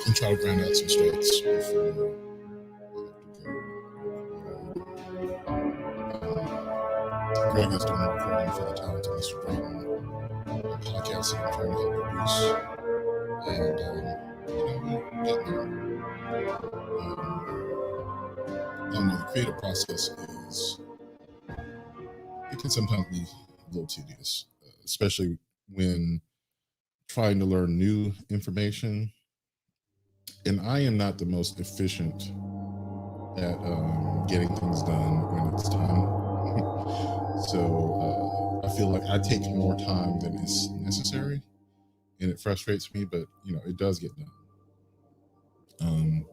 and try to grind out some strikes before I have to go. Greg is doing a recording for the talented Mr. Brayton, a podcast that I'm trying to help produce, and we're getting there. I don't know, the creative process it can sometimes be a little tedious, especially when trying to learn new information. And I am not the most efficient at getting things done when it's time. So I feel like I take more time than is necessary, and it frustrates me, but it does get done.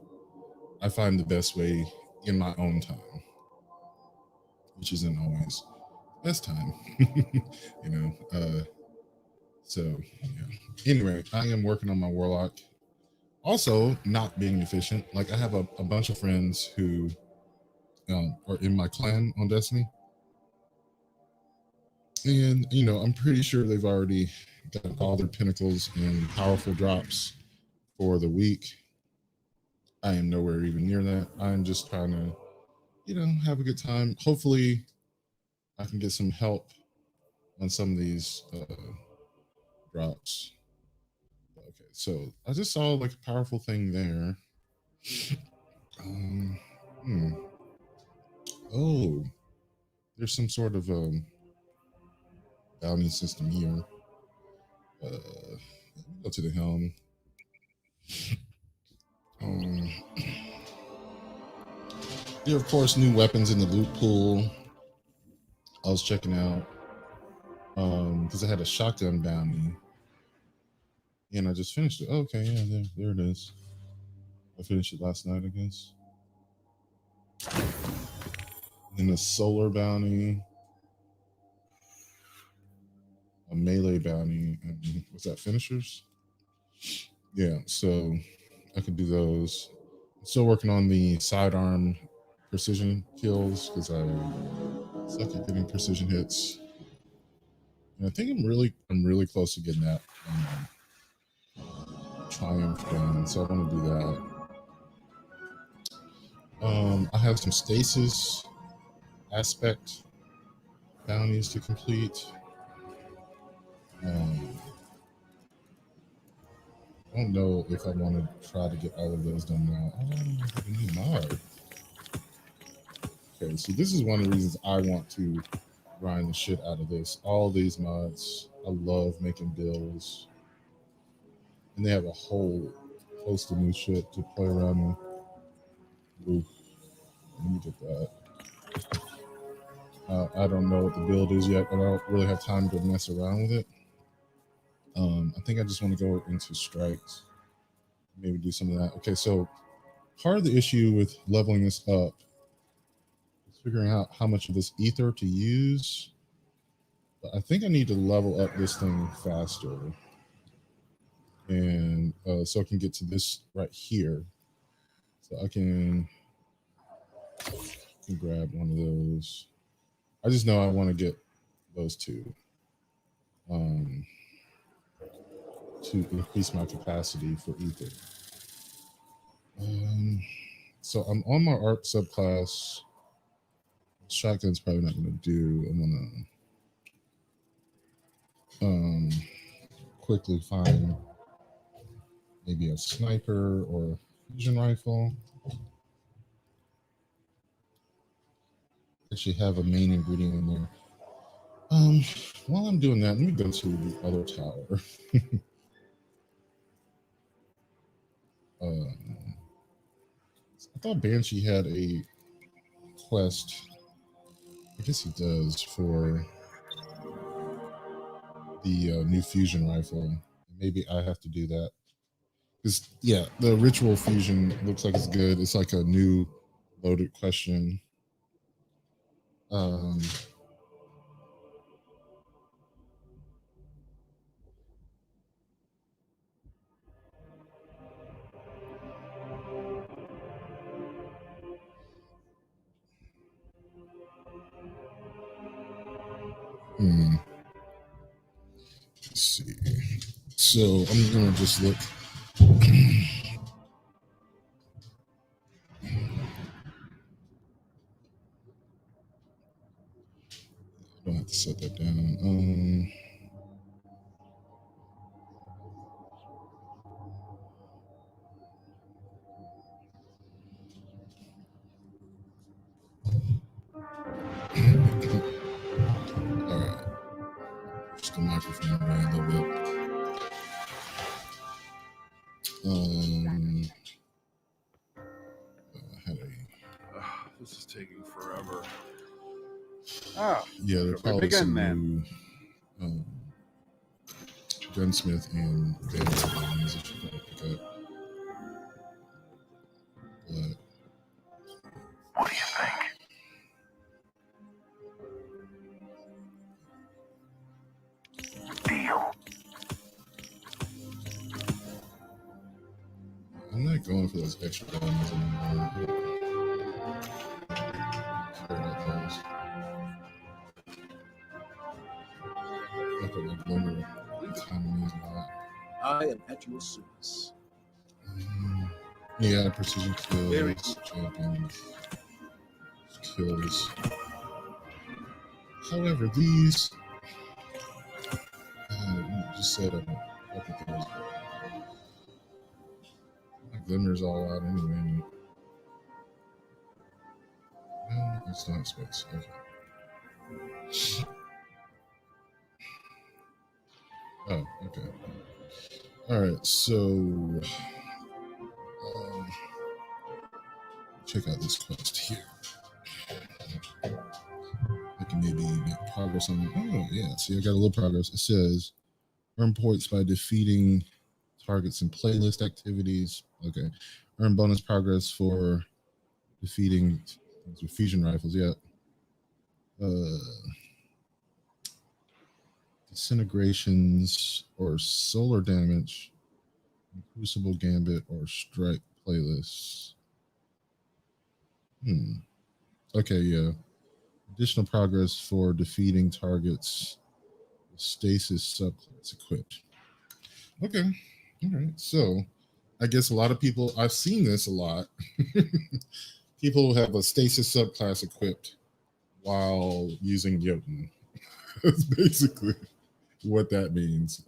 I find the best way in my own time, which isn't always best time. So yeah. Anyway, I am working on my warlock. Also, not being efficient. Like I have a bunch of friends who are in my clan on Destiny, and I'm pretty sure they've already got all their pinnacles and powerful drops for the week. I am nowhere even near that. I'm just trying to, have a good time. Hopefully, I can get some help on some of these drops. Okay, so I just saw like a powerful thing there. Hmm. Oh, there's some sort of bounty system here. Go to the helm. There are, of course, new weapons in the loot pool. I was checking out because I had a shotgun bounty, and I just finished it. Oh, okay, yeah, there it is. I finished it last night, I guess. And a solar bounty, a melee bounty, and what's that? Finishers. Yeah, so I could do those. I'm still working on the sidearm precision kills because I suck at getting precision hits. And I think I'm really close to getting that triumph done, so I want to do that. I have some stasis aspect bounties to complete. I don't know if I want to try to get all of those done now. Oh, I have a new mod. Okay, so this is one of the reasons I want to grind the shit out of this. All these mods, I love making builds. And they have a whole host of new shit to play around with. Oof. Let me get that. I don't know what the build is yet, but I don't really have time to mess around with it. I think I just want to go into strikes. Maybe do some of that. Okay, so part of the issue with leveling this up is figuring out how much of this ether to use. But I think I need to level up this thing faster. And so I can get to this right here. So I can grab one of those. I just know I want to get those two to increase my capacity for ether. So I'm on my art subclass. Shotgun's probably not going to do. I'm going to quickly find maybe a sniper or a fusion rifle. Actually have a main ingredient in there. While I'm doing that, let me go to the other tower. I thought Banshee had a quest. I guess he does for the new fusion rifle. Maybe I have to do that. Because, yeah, the ritual fusion looks like it's good. It's like a new loaded question. Let's see. So I'm gonna just look. Set that down. All right. Push the microphone away a little bit. This is taking forever. Yeah, there are probably some new gunsmith and band lines that you can pick up. But what do you think? Deal. I'm not going for those extra diamonds anymore. Care about those. Look at the glimmer economies a lot. I am at your service. Yeah, precision kills, champions, kills. However, these just said my glimmer's all out anyway. No, it's not space. Okay. Oh, okay. All right, so check out this quest here. I can maybe make progress on it. Oh, yeah. See, I got a little progress. It says earn points by defeating targets in playlist activities. Okay. Earn bonus progress for defeating things with fusion rifles. Yeah. Disintegrations or solar damage, Crucible Gambit or Strike playlists. Okay, yeah. Additional progress for defeating targets with stasis subclass equipped. Okay. All right. So I guess a lot of people, I've seen this a lot. People have a stasis subclass equipped while using Jotun. That's basically what that means.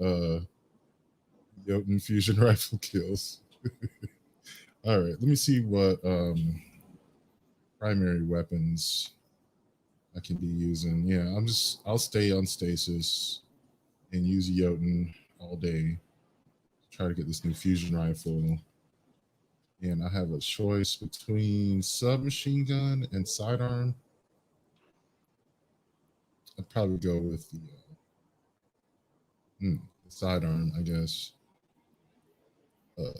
Jotun fusion rifle kills. All right, let me see what primary weapons I can be using. Yeah, I'll stay on stasis and use Jotun all day. Try to get this new fusion rifle. And I have a choice between submachine gun and sidearm. I'd probably go with the sidearm, I guess. Or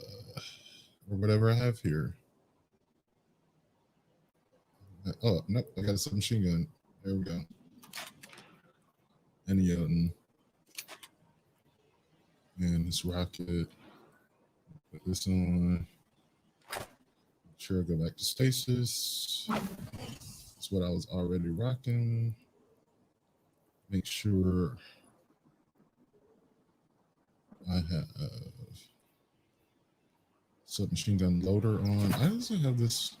whatever I have here. Oh, nope, I got a submachine gun. There we go. And a Jotun. And this rocket. Put this on. Sure, go back to stasis. That's what I was already rocking. Make sure I have submachine gun loader on. I also have this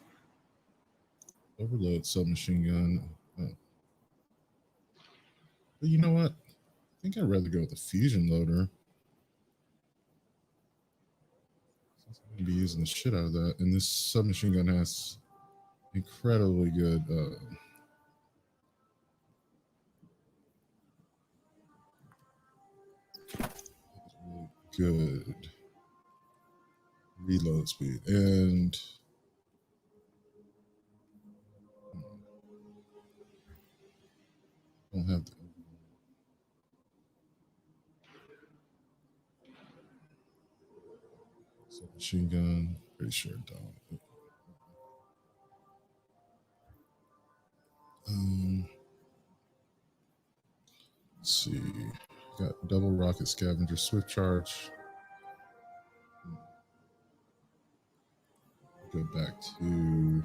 overload submachine gun. But you know what? I think I'd rather go with the fusion loader. I'm going to be using the shit out of that. And this submachine gun has incredibly good reload speed. And I don't have the submachine gun. Pretty sure I don't. Let's see. Got double rocket scavenger swift charge. Go back to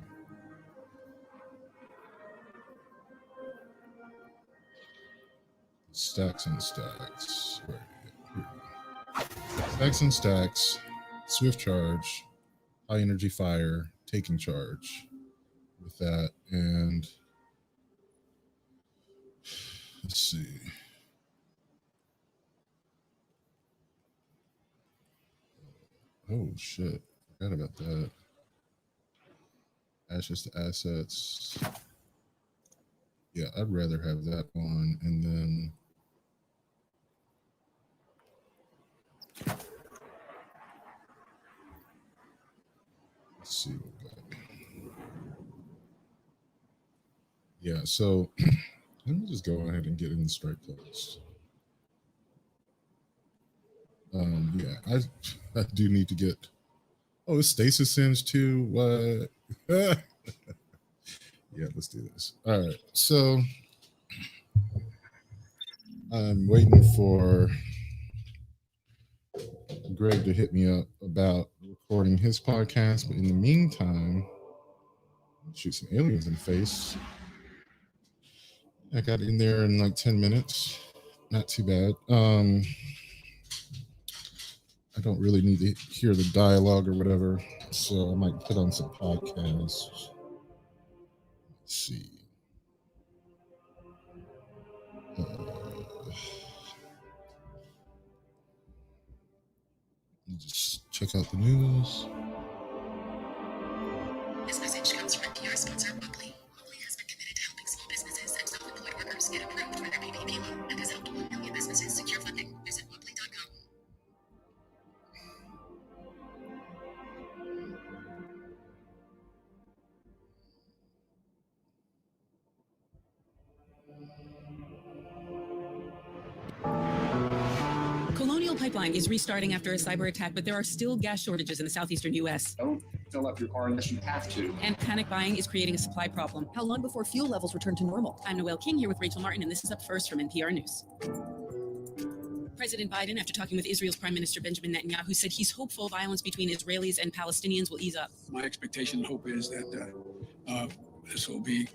stacks and stacks. Where stacks and stacks, swift charge, high energy fire, taking charge with that, and Let's see. Oh shit! Forgot about that. Ashes to assets. Yeah, I'd rather have that on, and then let's see what we got. Yeah, so let me just go ahead and get in the strike post. Yeah, I do need to get. Oh, it's stasis singe too. What? Yeah, let's do this. All right, so I'm waiting for Greg to hit me up about recording his podcast, but in the meantime, shoot some aliens in the face. I got in there in like 10 minutes. Not too bad. I don't really need to hear the dialogue or whatever, so I might put on some podcasts. Let's see. Just check out the news. This message comes from NPR sponsor Woodley. Woodley has been committed to helping small businesses and self-employed workers get approved for their PPP loan and has helped 1 million businesses secure funding. Visit woodley.com. Colonial Pipeline is restarting after a cyber attack, but there are still gas shortages in the southeastern U.S. Don't fill up your car unless you have to. And panic buying is creating a supply problem. How long before fuel levels return to normal? I'm Noelle King here with Rachel Martin, and this is Up First from NPR News. President Biden, after talking with Israel's Prime Minister Benjamin Netanyahu, said he's hopeful violence between Israelis and Palestinians will ease up. My expectation and hope is that this will be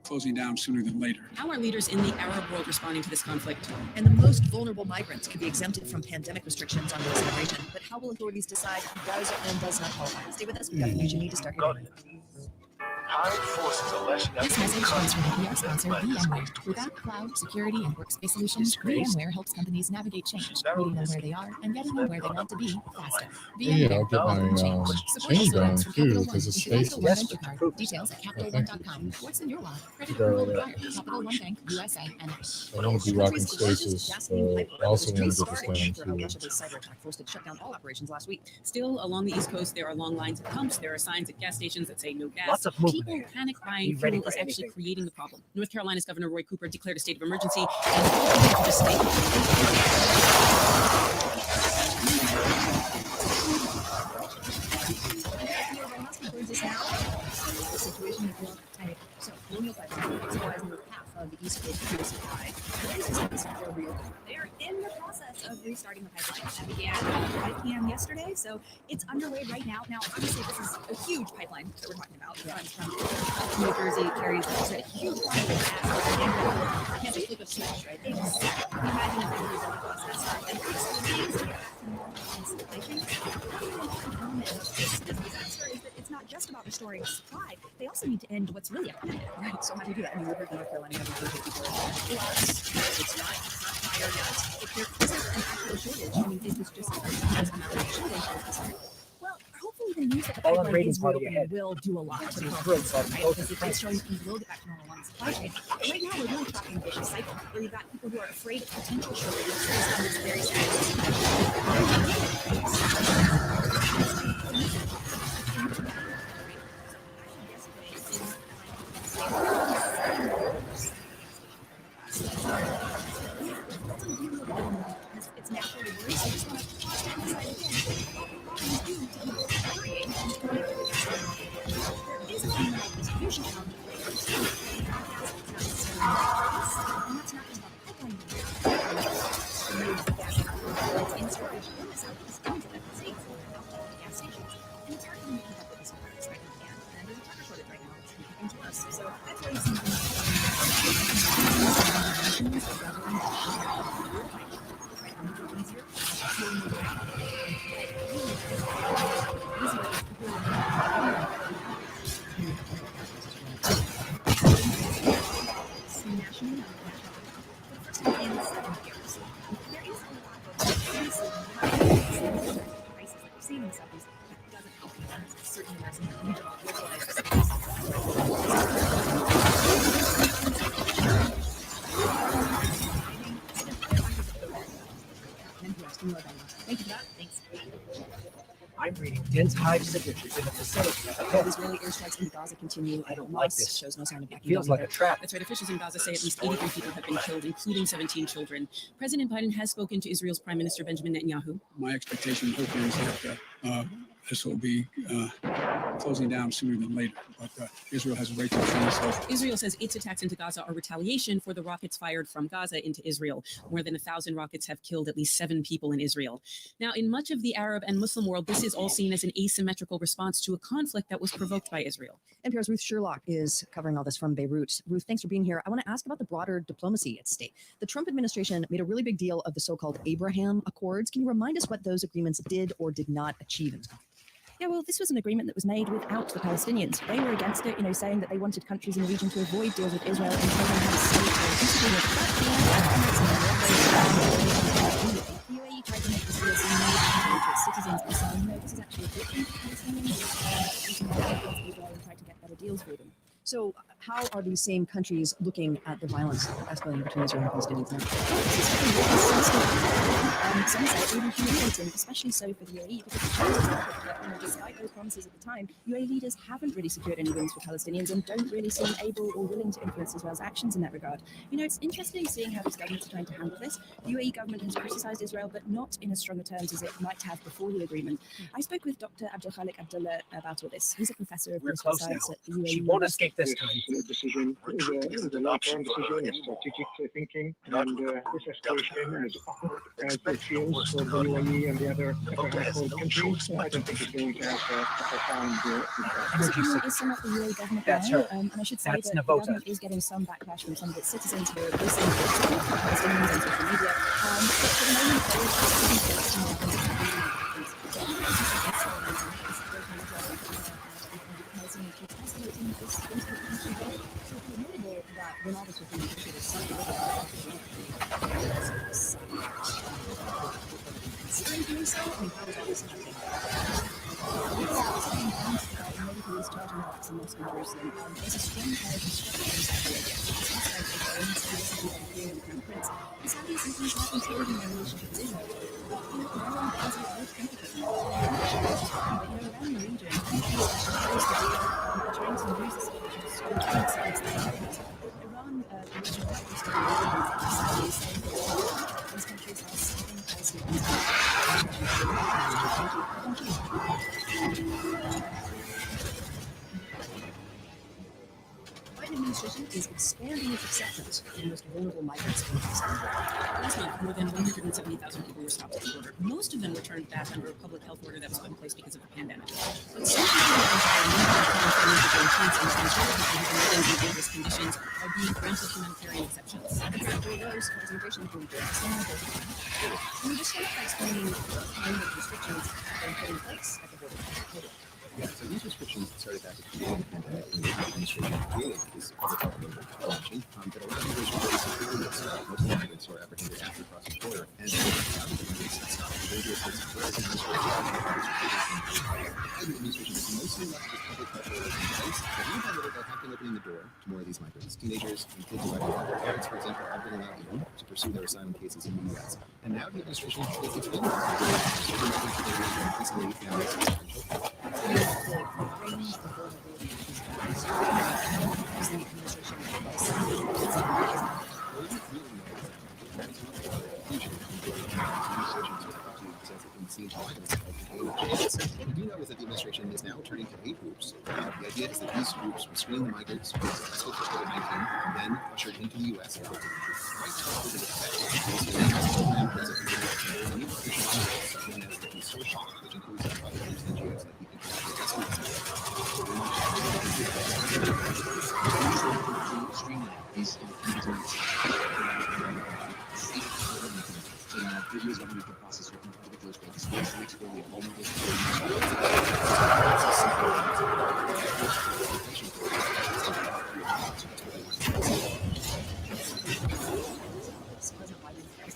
closing down sooner than later. How are leaders in the Arab world responding to this conflict? And the most vulnerable migrants could be exempted from pandemic restrictions on those immigration. But how will authorities decide who does and does not qualify? Stay with us. We've got the news you need to start your day. High forces are lashing out. This message comes from NPR sponsor VMware. Without cloud, security, and workspace solutions, VMware helps companies navigate change, meeting them where they are and getting them where they want to be faster. Yeah, I'll get my chain down too because it's Capital One stasis. Venture Card. Details at CapitalOne.com. What's in your wallet? Credit approval required. Capital One Bank, USA, and I want to be rocking stasis, but I also want to get this down too. Cyber attack forced to shut down all operations last week. Still, along the East Coast, there are long lines at pumps. There are signs at gas stations that say no gas. Lots of movement. People panic buying Be ready fuel for is actually anything. creating the problem. North Carolina's Governor Roy Cooper declared a state of emergency and told people to The situation is real tight. So, Colonial Pipeline supplies nearly half of the East Coast fuel supply. They're in the process of restarting the pipeline. That began at 5 p.m. yesterday, so it's underway right now. Now, obviously, this is a huge pipeline that we're talking about. It runs from New Jersey, carries a huge quantity of gas. Can't just flip a switch, right? Exactly. Imagine if they were rebuilding process. And it's not just about restoring supply. They also need to end what's really epidemic. Right. So how do you do that? I mean, we heard in North Carolina having COVID before. It's not fire yet. If there isn't an actual shortage, I mean, is this just another shortage? Well, hopefully the news that the All pipeline upgrading is part of your reopening head. will do a lot to the It's conflict, great, right? so Because if it's showing we will get back to normal on the supply chain. But right now, we're really trapped in a vicious cycle where you've got people who are afraid of potential shortages based on this very it's naturally worse. I just want to emphasize again, there is a fundamental distribution element. And that's not just about the pipeline. It's in storage in the southeast into the states and gas stations. And it's hard to keep up with this virus right now. And there's a trucker shortage right now that's coming to us. So that's why you see in the Southeast, that doesn't help. Certainly, there's some regional localized Thank you for that. Thanks. I'm reading dense hive signatures in a facility. Israeli airstrikes in Gaza continue. I don't like Hamas this. shows no sign of backing Feels down like a either. trap. That's right. Officials in Gaza say at least 83 people have been killed, including 17 children. President Biden has spoken to Israel's Prime Minister Benjamin Netanyahu. My expectation and hope is that this will be closing down sooner than later. But Israel has a right to defend itself. Israel says its attacks into Gaza are retaliation for the rockets fired from Gaza into Israel. More than 1,000 rockets have killed at least 7 people in Israel. Now, in much of the Arab and Muslim world, this is all seen as an asymmetrical response to a conflict that was provoked by Israel. NPR's Ruth Sherlock is covering all this from Beirut. Ruth, thanks for being here. I want to ask about the broader diplomacy at stake. The Trump administration made a really big deal of the so-called Abraham Accords. Can you remind us what those agreements did or did not achieve? Yeah, well, this was an agreement that was made without the Palestinians. They were against it, saying that they wanted countries in the region to avoid deals with Israel and tell them how to state the UAE tried to make this deal seem more to its citizens by saying, no, this is actually a good thing for Palestinians. Israel and tried to get better deals for them. So how are these same countries looking at the violence escalating between Israel and Palestinians now? Some say even humiliating, especially so for the UAE, because it shows that, despite those promises at the time, UAE leaders haven't really secured any wins for Palestinians and don't really seem able or willing to influence Israel's actions in that regard. It's interesting seeing how these governments are trying to handle this. The UAE government has criticized Israel, but not in as strong terms as it might have before the agreement. I spoke with Dr. Abdul Khalik Abdullah about all this. He's a professor of political science at the UAE. She won't escape this time. The decision is a long-term decision, it's strategic thinking, and this escalation, as awkward as it feels for the UAE and the other handful countries, I don't think it's going to have a profound impact. Execution is some of the UAE government That's now, her. and I should say That's that the Navota. government is getting some backlash from some of its citizens who are listening to Palestinians on social media. But for the moment, there is when all this was being negotiated, considering doing so, I mean, how was all this happening? Police charging attacks in Moscow and Jerusalem. There's a strong carriage of structures in the Prince. The Saudis and things haven't told in their relationship with Israel. But around the region, countries are trying to use the situation to sort of Iran, the regional actors are these countries are setting Palestinians. Biden administration is expanding its acceptance of the most vulnerable migrants in the West. Last month, more than 170,000 people were stopped at the border. Most of them were turned back under a public health order that was put in place because of the pandemic. But some people in dangerous conditions are being granted humanitarian exceptions. Those for immigration group. Can you just start by explaining what kind of restrictions have been put in place at the border? Yeah, so these restrictions started back at the beginning of the pandemic when the administration created this public health option that allowed immigration authorities to quickly stop most migrants who are apprehended after crossing the border and stop dangerous sorts of tourism. The administration has mostly left the public health orders in place, but little by little they have been opening the door to more of these migrants. Teenagers and kids who have parents, for example, have been allowed in to pursue their asylum cases in the U.S. And now the administration is expanding increasingly families and children. What we do know is that the administration is now turning to 8 groups. The idea is that these groups will screen the migrants who are tested for COVID-19 and then ushered into the U.S. Which includes other groups and NGOs that we think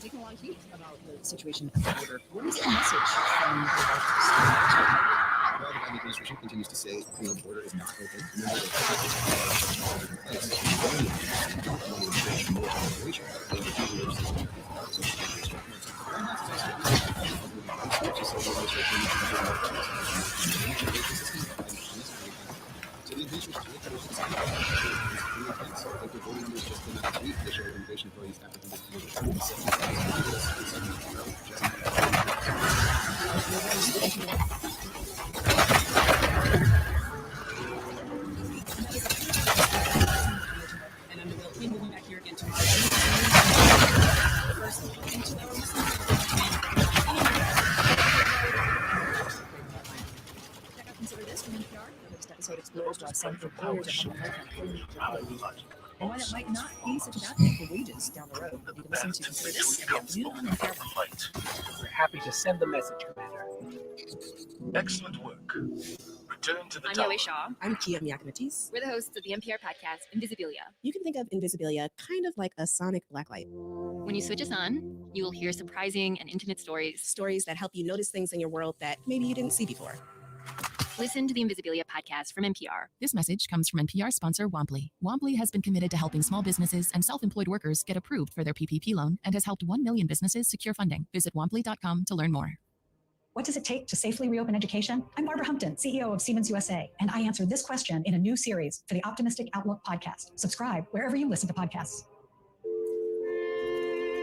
Taking a lot of heat about the situation at the border. What is the message from the White House? administration continues to say the border is not open. Remember so the administration like the voting numbers just came out this week. They show immigration authorities And I'm going to be moving back here again to Consider this from NPR. This episode explores why some employers are and why it might not be such a bad thing for wages down the road. You can listen to Consider This every afternoon on NPR. We're happy to send the message, Commander. Excellent work. Return to the I'm tower. Yahweh Shaw. I'm Kia Miakanatis. We're the hosts of the NPR podcast, Invisibilia. You can think of Invisibilia kind of like a sonic blacklight. When you switch us on, you will hear surprising and intimate stories. Stories that help you notice things in your world that maybe you didn't see before. Listen to the Invisibilia podcast from NPR. This message comes from NPR sponsor Womply. Womply has been committed to helping small businesses and self-employed workers get approved for their PPP loan and has helped 1 million businesses secure funding. Visit womply.com to learn more. What does it take to safely reopen education? I'm Barbara Humpton, CEO of Siemens USA, and I answer this question in a new series for the Optimistic Outlook podcast. Subscribe wherever you listen to podcasts.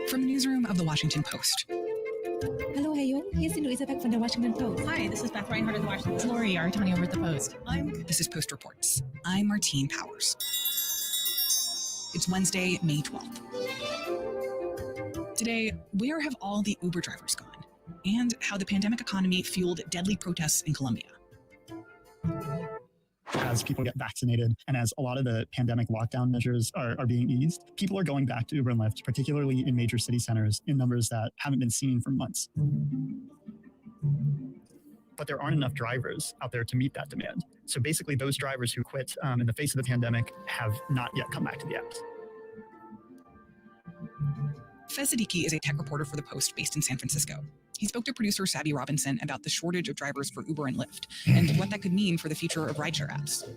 From the newsroom of The Washington Post. Hello, Hayun. Here's Louisa Beck from The Washington Post. Hi, this is Beth Reinhardt of The Washington Post. Lori Artoni over at The Post. This is Post Reports. I'm Martine Powers. It's Wednesday, May 12th. Today, where have all the Uber drivers gone? And how the pandemic economy fueled deadly protests in Colombia. As people get vaccinated and as a lot of the pandemic lockdown measures are being eased, people are going back to Uber and Lyft, particularly in major city centers, in numbers that haven't been seen for months. But there aren't enough drivers out there to meet that demand. So basically, those drivers who quit in the face of the pandemic have not yet come back to the apps. Fez Siddiqui is a tech reporter for The Post based in San Francisco. He spoke to producer Sabby Robinson about the shortage of drivers for Uber and Lyft and what that could mean for the future of rideshare apps.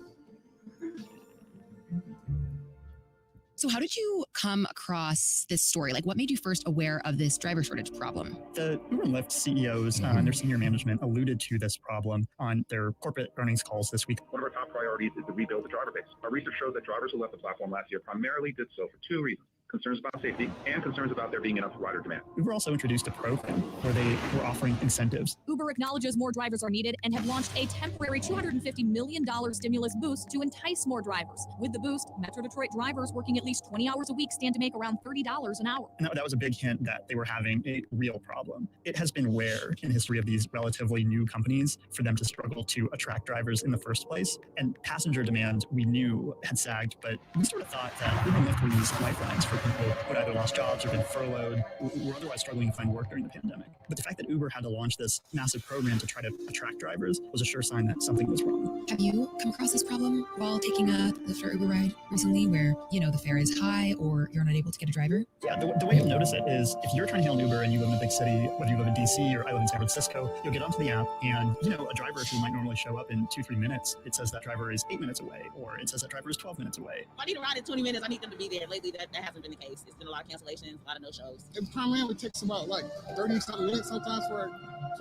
So how did you come across this story? Like, what made you first aware of this driver shortage problem? The Uber and Lyft CEOs and their senior management alluded to this problem on their corporate earnings calls this week. One of our top priorities is to rebuild the driver base. Our research shows that drivers who left the platform last year primarily did so for two reasons: concerns about safety and concerns about there being enough rider demand. Uber also introduced a program where they were offering incentives. Uber acknowledges more drivers are needed and have launched a temporary $250 million stimulus boost to entice more drivers. With the boost, Metro Detroit drivers working at least 20 hours a week stand to make around $30 an hour. And that was a big hint that they were having a real problem. It has been rare in the history of these relatively new companies for them to struggle to attract drivers in the first place. And passenger demand, we knew, had sagged, but we sort of thought that Uber and Lyft were these lifelines for people who had either lost jobs or been furloughed or were otherwise struggling to find work during the pandemic. But the fact that Uber had to launch this massive program to try to attract drivers was a sure sign that something was wrong. Have you come across this problem while taking a Lyft or Uber ride recently where, the fare is high or you're not able to get a driver? Yeah, the way you'll notice it is if you're trying to hail an Uber and you live in a big city, whether you live in DC or I live in San Francisco, you'll get onto the app and, a driver who might normally show up in 2-3 minutes, it says that driver is 8 minutes away, or it says that driver is 12 minutes away. If I need a ride in 20 minutes, I need them to be there. Lately, that hasn't been the case. It's been a lot of cancellations, a lot of no-shows. It primarily takes about 30-something minutes sometimes for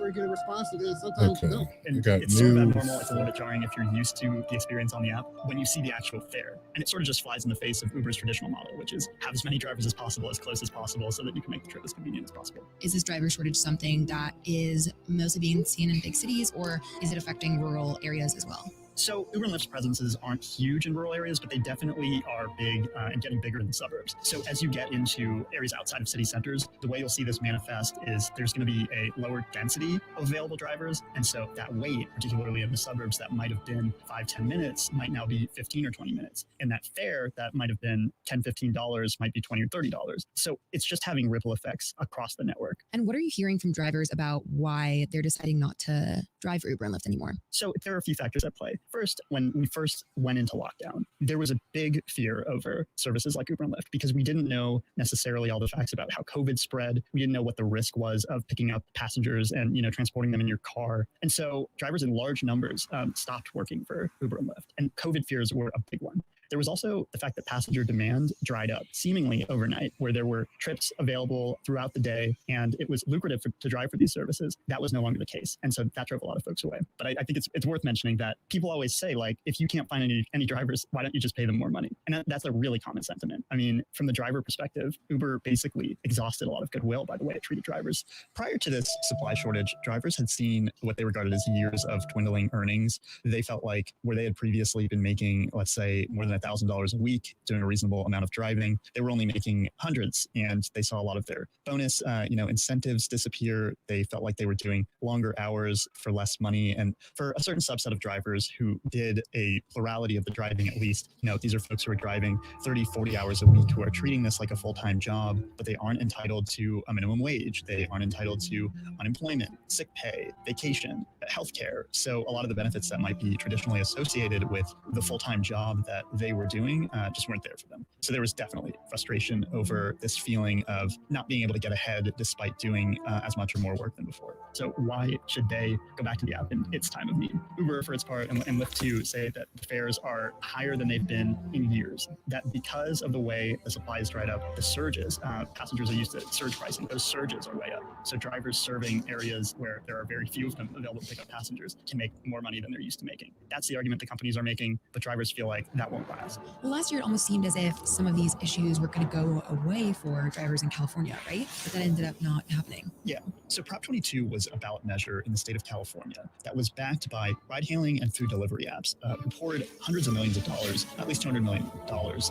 you get a response, and then sometimes you don't. And it's sort of abnormal. It's a little bit jarring if you're used to the experience on the app when you see the actual fare. And it sort of just flies in the face of Uber's traditional model, which is have as many drivers as possible, as close as possible, so that you can make the trip as convenient as possible. Is this driver shortage something that is mostly being seen in big cities, or is it affecting rural areas as well? So Uber and Lyft's presences aren't huge in rural areas, but they definitely are big and getting bigger in the suburbs. So as you get into areas outside of city centers, the way you'll see this manifest is there's going to be a lower density of available drivers. And so that wait, particularly in the suburbs, that might have been 5-10 minutes might now be 15 or 20 minutes. And that fare that might have been $10-15 might be $20 or $30. So it's just having ripple effects across the network. And what are you hearing from drivers about why they're deciding not to drive for Uber and Lyft anymore? So there are a few factors at play. First, when we first went into lockdown, there was a big fear over services like Uber and Lyft because we didn't know necessarily all the facts about how COVID spread. We didn't know what the risk was of picking up passengers and, transporting them in your car. And so drivers in large numbers stopped working for Uber and Lyft. And COVID fears were a big one. There was also the fact that passenger demand dried up seemingly overnight, where there were trips available throughout the day and it was lucrative to drive for these services. That was no longer the case. And so that drove a lot of folks away. But I think it's worth mentioning that people always say, like, if you can't find any drivers, why don't you just pay them more money? And that's a really common sentiment. I mean, from the driver perspective, Uber basically exhausted a lot of goodwill by the way it treated drivers. Prior to this supply shortage, drivers had seen what they regarded as years of dwindling earnings. They felt like where they had previously been making, let's say, more than $1,000 a week doing a reasonable amount of driving, they were only making hundreds, and they saw a lot of their bonus, incentives disappear. They felt like they were doing longer hours for less money. And for a certain subset of drivers who did a plurality of the driving, at least, these are folks who are driving 30, 40 hours a week, who are treating this like a full-time job, but they aren't entitled to a minimum wage. They aren't entitled to unemployment, sick pay, vacation, healthcare. So a lot of the benefits that might be traditionally associated with the full-time job that they were doing just weren't there for them. So there was definitely frustration over this feeling of not being able to get ahead despite doing as much or more work than before. So why should they go back to the app in its time of need? Uber, for its part, and Lyft too, say that the fares are higher than they've been in years. That because of the way the supply is dried up, the surges, passengers are used to surge pricing. Those surges are way up. So drivers serving areas where there are very few of them available to pick up passengers can make more money than they're used to making. That's the argument the companies are making, but drivers feel like that won't last. Well, last year it almost seemed as if some of these issues were going to go away for drivers in California, right? But that ended up not happening. Yeah. So Prop 22 was a ballot measure in the state of California that was backed by ride-hailing and food delivery apps who poured hundreds of millions of dollars, at least $200 million,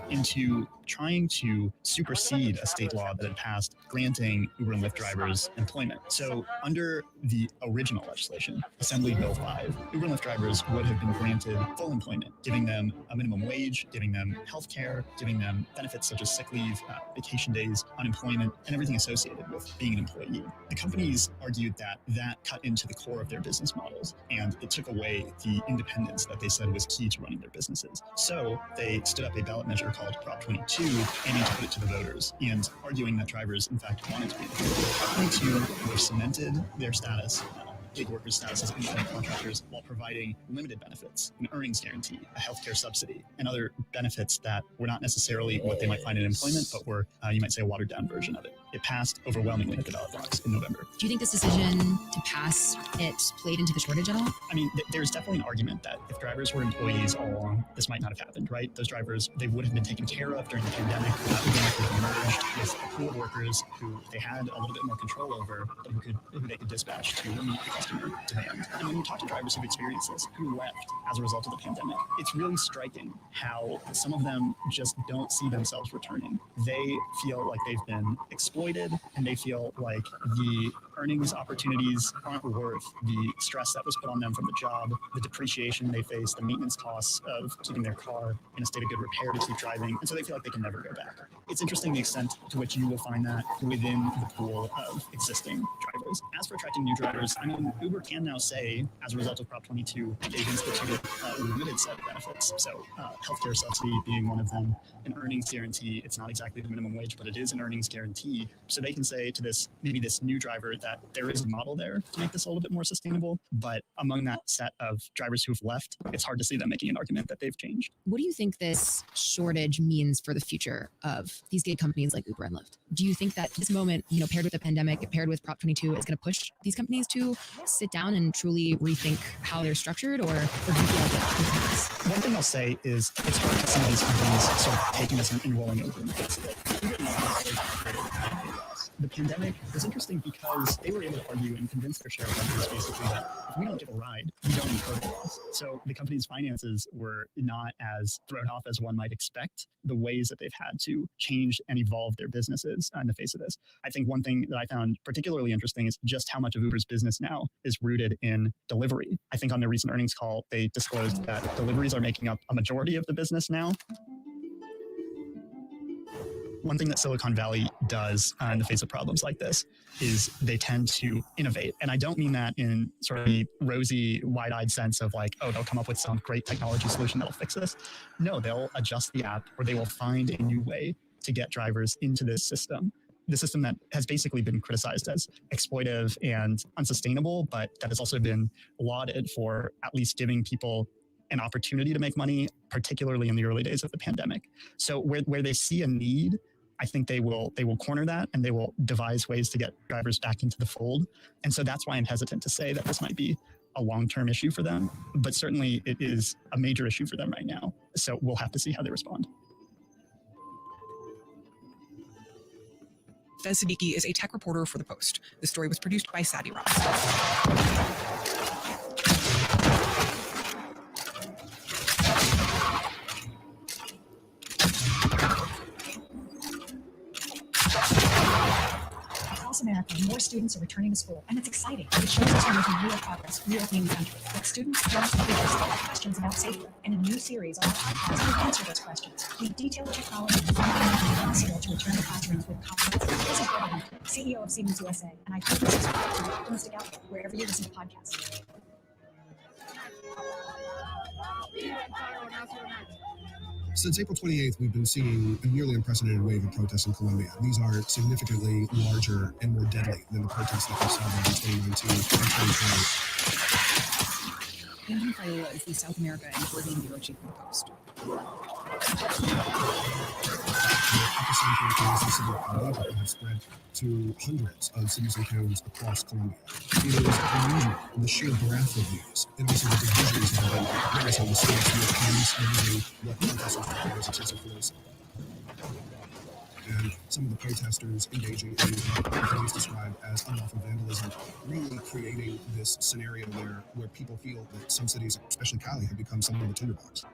into trying to supersede a state law that had passed granting Uber and Lyft drivers employment. So under the original legislation, Assembly Bill 5, Uber and Lyft drivers would have been granted full employment, giving them a minimum wage, giving them health care, giving them benefits such as sick leave, vacation days, unemployment, and everything associated with being an employee. The companies argued that that cut into the core of their business models, and it took away the independence that they said was key to running their businesses. So they stood up a ballot measure called Prop 22, aiming to put it to the voters, and arguing that drivers, in fact, wanted to be employed. Prop 22 would have cemented their status, gig workers' status as independent contractors, while providing limited benefits, an earnings guarantee, a healthcare subsidy, and other benefits that were not necessarily what they might find in employment, but were, you might say, a watered-down version of it. It passed overwhelmingly at the ballot box in November. Do you think this decision to pass it played into the shortage at all? I mean, there's definitely an argument that if drivers were employees all along, this might not have happened, right? Those drivers, they would have been taken care of during the pandemic. Uber would have emerged with a pool of workers who they had a little bit more control over, but who they could dispatch to meet the customer demand. And when you talk to drivers who've experienced this, who left as a result of the pandemic, it's really striking how some of them just don't see themselves returning. They feel like they've been exploited, and they feel like the earnings opportunities aren't worth the stress that was put on them from the job, the depreciation they face, the maintenance costs of keeping their car in a state of good repair to keep driving, and so they feel like they can never go back. It's interesting the extent to which you will find that within the pool of existing drivers. As for attracting new drivers, I mean, Uber can now say, as a result of Prop 22, they've instituted a limited set of benefits. So healthcare subsidy being one of them, an earnings guarantee. It's not exactly the minimum wage, but it is an earnings guarantee. So they can say to this, maybe this new driver, that there is a model there to make this a little bit more sustainable. But among that set of drivers who've left, it's hard to see them making an argument that they've changed. What do you think this shortage means for the future of these gig companies like Uber and Lyft? Do you think that this moment, paired with the pandemic, paired with Prop 22, is going to push these companies to sit down and truly rethink how they're structured, or do you feel like that? One thing I'll say is it's hard to see these companies sort of taking this and rolling over in the face of it. The pandemic was interesting because they were able to argue and convince their shareholders basically that if we don't give a ride, we don't incur the loss. So the company's finances were not as thrown off as one might expect, the ways that they've had to change and evolve their businesses in the face of this. I think one thing that I found particularly interesting is just how much of Uber's business now is rooted in delivery. I think on their recent earnings call, they disclosed that deliveries are making up a majority of the business now. One thing that Silicon Valley does in the face of problems like this is they tend to innovate. And I don't mean that in sort of a rosy, wide-eyed sense of like, oh, they'll come up with some great technology solution that'll fix this. No, they'll adjust the app, or they will find a new way to get drivers into this system. The system that has basically been criticized as exploitive and unsustainable, but that has also been lauded for at least giving people an opportunity to make money, particularly in the early days of the pandemic. So where they see a need, I think they will corner that, and they will devise ways to get drivers back into the fold. And so that's why I'm hesitant to say that this might be a long-term issue for them, but certainly it is a major issue for them right now. So we'll have to see how they respond. Fez Siddiqui is a tech reporter for The Post. The story was produced by Sadie Robinson. Across America, more students are returning to school, and it's exciting. It shows us we're making real progress, reopening the country. But students, parents, and teachers still have questions about safety. In a new series on our podcast, we answer those questions. We detail the technology and possible to return to classrooms with confidence. This is Barbara Hampton, CEO of Siemens USA, and I hope you subscribe to the Optimistic Outlook wherever you listen to podcasts. Since April 28th, we've been seeing a nearly unprecedented wave of protests in Colombia. These are significantly larger and more deadly than the protests that we saw in 2019 and 2020. Andrew Fiola is the South America and Caribbean bureau chief of The Post. Epicenter is the city of Colombia and have spread to hundreds of cities and towns across Colombia. It is unusual, the sheer breadth of these, and also the divisions of them, whereas on the states with police using what protesters refer as excessive force. And some of the protesters engaging in what police describe as unlawful vandalism, really creating this scenario where people feel that some cities, especially Cali, have become somewhat of a tinderbox.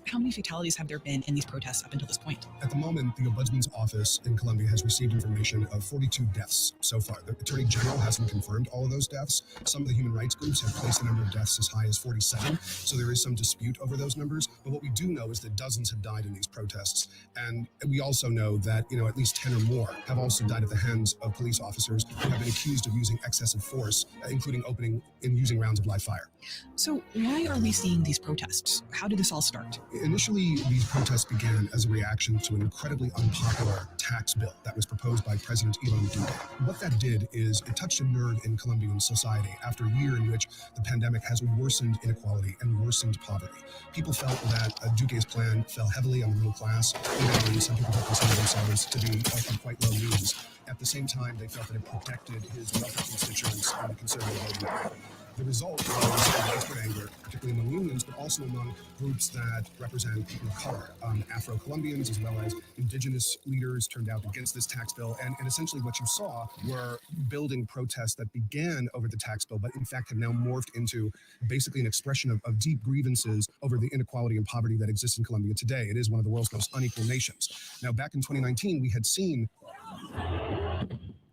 How many fatalities have there been in these protests up until this point? At the moment, the Ombudsman's office in Colombia has received information of 42 deaths so far. The Attorney General hasn't confirmed all of those deaths. Some of the human rights groups have placed the number of deaths as high as 47, so there is some dispute over those numbers. But what we do know is that dozens have died in these protests. And we also know that, at least 10 or more have also died at the hands of police officers who have been accused of using excessive force, including opening and using rounds of live fire. So why are we seeing these protests? How did this all start? Initially, these protests began as a reaction to an incredibly unpopular tax bill that was proposed by President Ivan Duque. What that did is it touched a nerve in Colombian society after a year in which the pandemic has worsened inequality and worsened poverty. People felt that Duque's plan fell heavily on the middle class, and some people consider themselves to be of quite low means. At the same time, they felt that it protected his wealthy constituents and the conservative voting. The result was widespread anger, particularly among unions, but also among groups that represent people of color. Afro-Colombians as well as indigenous leaders turned out against this tax bill. And essentially what you saw were building protests that began over the tax bill, but in fact have now morphed into basically an expression of deep grievances over the inequality and poverty that exists in Colombia today. It is one of the world's most unequal nations. Now, back in 2019, we had seen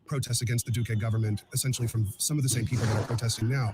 protests against the Duque government, essentially from some of the same people that are protesting now.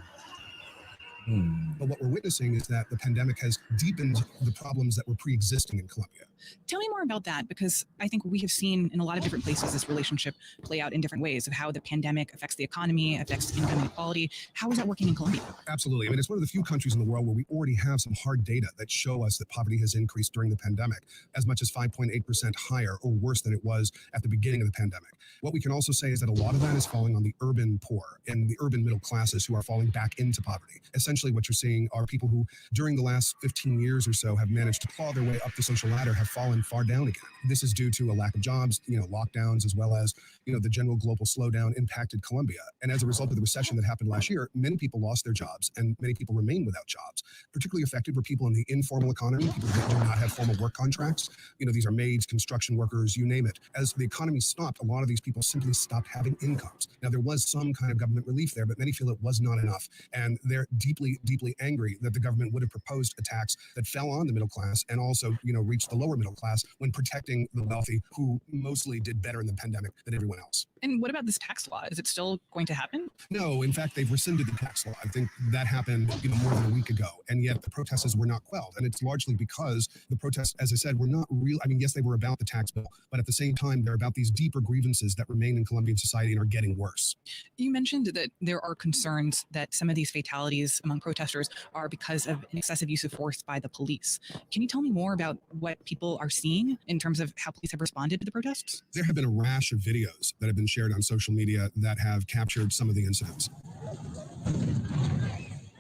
But what we're witnessing is that the pandemic has deepened the problems that were pre-existing in Colombia. Tell me more about that, because I think we have seen in a lot of different places this relationship play out in different ways of how the pandemic affects the economy, affects income inequality. How is that working in Colombia? Absolutely. I mean, it's one of the few countries in the world where we already have some hard data that show us that poverty has increased during the pandemic, as much as 5.8% higher or worse than it was at the beginning of the pandemic. What we can also say is that a lot of that is falling on the urban poor and the urban middle classes who are falling back into poverty. Essentially, what you're seeing are people who, during the last 15 years or so, have managed to claw their way up the social ladder, have fallen far down again. This is due to a lack of jobs, lockdowns, as well as, the general global slowdown impacted Colombia. And as a result of the recession that happened last year, many people lost their jobs and many people remain without jobs. Particularly affected were people in the informal economy, people that do not have formal work contracts. These are maids, construction workers, you name it. As the economy stopped, a lot of these people simply stopped having incomes. Now, there was some kind of government relief there, but many feel it was not enough. And they're deeply deeply, deeply angry that the government would have proposed a tax that fell on the middle class and also, reached the lower middle class when protecting the wealthy who mostly did better in the pandemic than everyone else. And what about this tax law? Is it still going to happen? No, in fact, they've rescinded the tax law. I think that happened, more than a week ago, and yet the protests were not quelled. And it's largely because the protests, as I said, were not real. I mean, yes, they were about the tax bill, but at the same time, they're about these deeper grievances that remain in Colombian society and are getting worse. You mentioned that there are concerns that some of these fatalities among protesters are because of an excessive use of force by the police. Can you tell me more about what people are seeing in terms of how police have responded to the protests? There have been a rash of videos that have been shared on social media that have captured some of the incidents.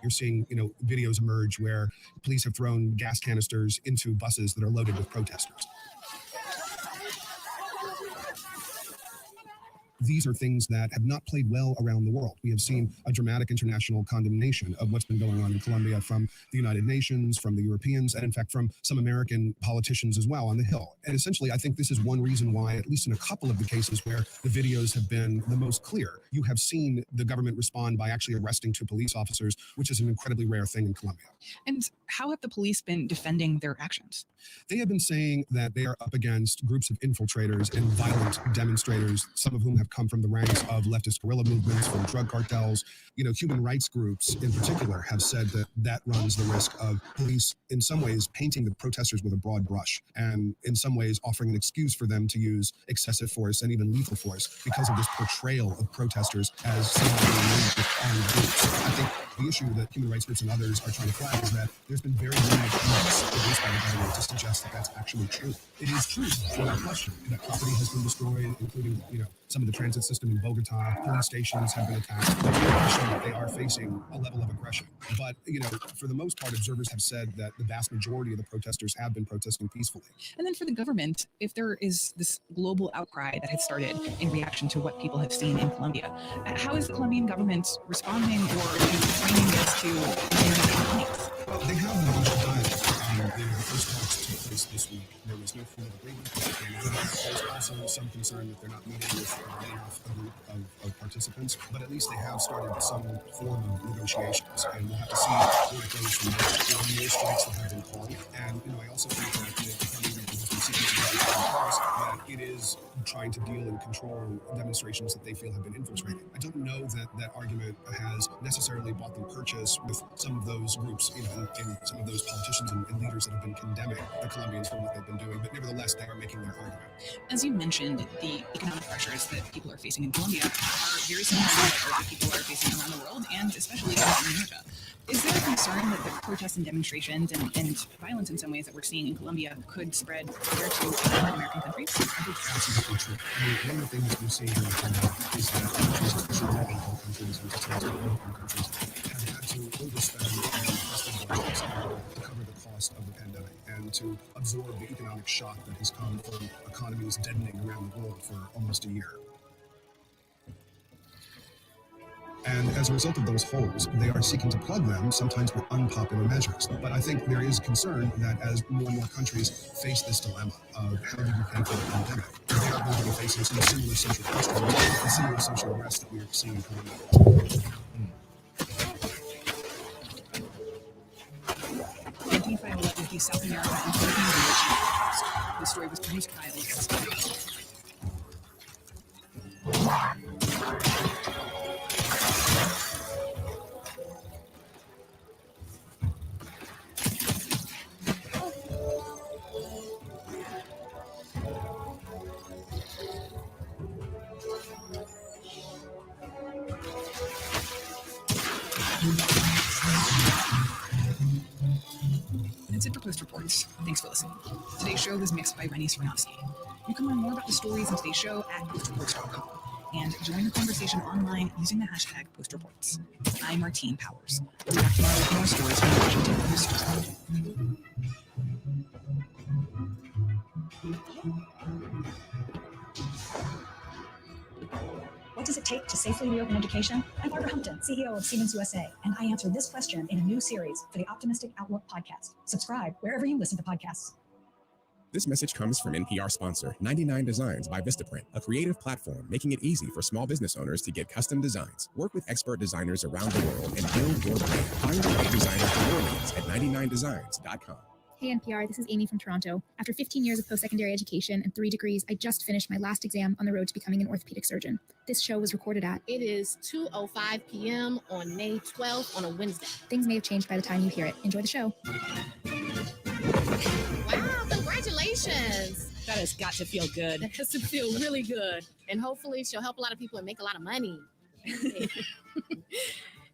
You're seeing, videos emerge where police have thrown gas canisters into buses that are loaded with protesters. These are things that have not played well around the world. We have seen a dramatic international condemnation of what's been going on in Colombia from the United Nations, from the Europeans, and in fact from some American politicians as well on the Hill. And essentially, I think this is one reason why, at least in a couple of the cases where the videos have been the most clear, you have seen the government respond by actually arresting 2 police officers, which is an incredibly rare thing in Colombia. And how have the police been defending their actions? They have been saying that they are up against groups of infiltrators and violent demonstrators, some of whom have come from the ranks of leftist guerrilla movements, from drug cartels. Human rights groups in particular have said that runs the risk of police in some ways painting the protesters with a broad brush, and in some ways offering an excuse for them to use excessive force and even lethal force because of this portrayal of protesters as somebody with armed groups. I think the issue that human rights groups and others are trying to flag is that there's been very limited evidence produced by the government to suggest that that's actually true. It is true, without question, that property has been destroyed, including, some of the transit system in Bogota. Police stations have been attacked. There's no question that they are facing a level of aggression. But, for the most part, observers have said that the vast majority of the protesters have been protesting peacefully. And then for the government, if there is this global outcry that has started in reaction to what people have seen in Colombia, how is the Colombian government responding or framing this to their complaints? Well, they have a bunch of dialogue. The first talks took place this week. There was no form of agreement. There's also some concern that they're not meeting with enough of participants, but at least they have started some form of negotiations, and we'll have to see where it goes from there. There are more strikes that have been called, and I also think that the Colombian government has been seeking to get across that it is trying to deal and control demonstrations that they feel have been infiltrated. I don't know that that argument has necessarily bought them purchase with some of those groups, and some of those politicians and leaders that have been condemning the Colombians for what they've been doing, but nevertheless, they are making their argument. As you mentioned, the economic pressures that people are facing in Colombia are very similar to what a lot of people are facing around the world, and especially in America. Is there a concern that the protests and demonstrations and violence in some ways that we're seeing in Colombia could spread further to other American countries? I think that's absolutely true. One of the things that we're seeing in Colombia is that countries, especially low-income countries and low-income countries, have had to overspend and invest in budgets to cover the cost of the pandemic and to absorb the economic shock that has come from economies deadening around the world for almost a year. And as a result of those holes, they are seeking to plug them, sometimes with unpopular measures. But I think there is concern that as more and more countries face this dilemma of how do you pay for the pandemic, they are going to be facing some similar social questions and similar social unrest that we are seeing in Colombia. The South America and Caribbean region. The story was produced by Alex. That's it for Post Reports. Thanks for listening. Today's show was mixed by Rennie Swarnowski. You can learn more about the stories in today's show at postreports.com and join the conversation online using the hashtag PostReports. I'm Martine Powers. We'll be back tomorrow with more stories from the Washington Post. What does it take to safely reopen education? I'm Barbara Humpton, CEO of Siemens USA, and I answer this question in a new series for the Optimistic Outlook podcast. Subscribe wherever you listen to podcasts. This message comes from NPR sponsor 99 Designs by Vistaprint, a creative platform making it easy for small business owners to get custom designs. Work with expert designers around the world and build your brand. Find the right designer for your needs at 99designs.com. Hey NPR, this is Amy from Toronto. After 15 years of post-secondary education and 3 degrees, I just finished my last exam on the road to becoming an orthopedic surgeon. This show was recorded at... It is 2:05 p.m. on May 12th on a Wednesday. Things may have changed by the time you hear it. Enjoy the show. Wow, congratulations. That has got to feel good. That has to feel really good. And hopefully she'll help a lot of people and make a lot of money.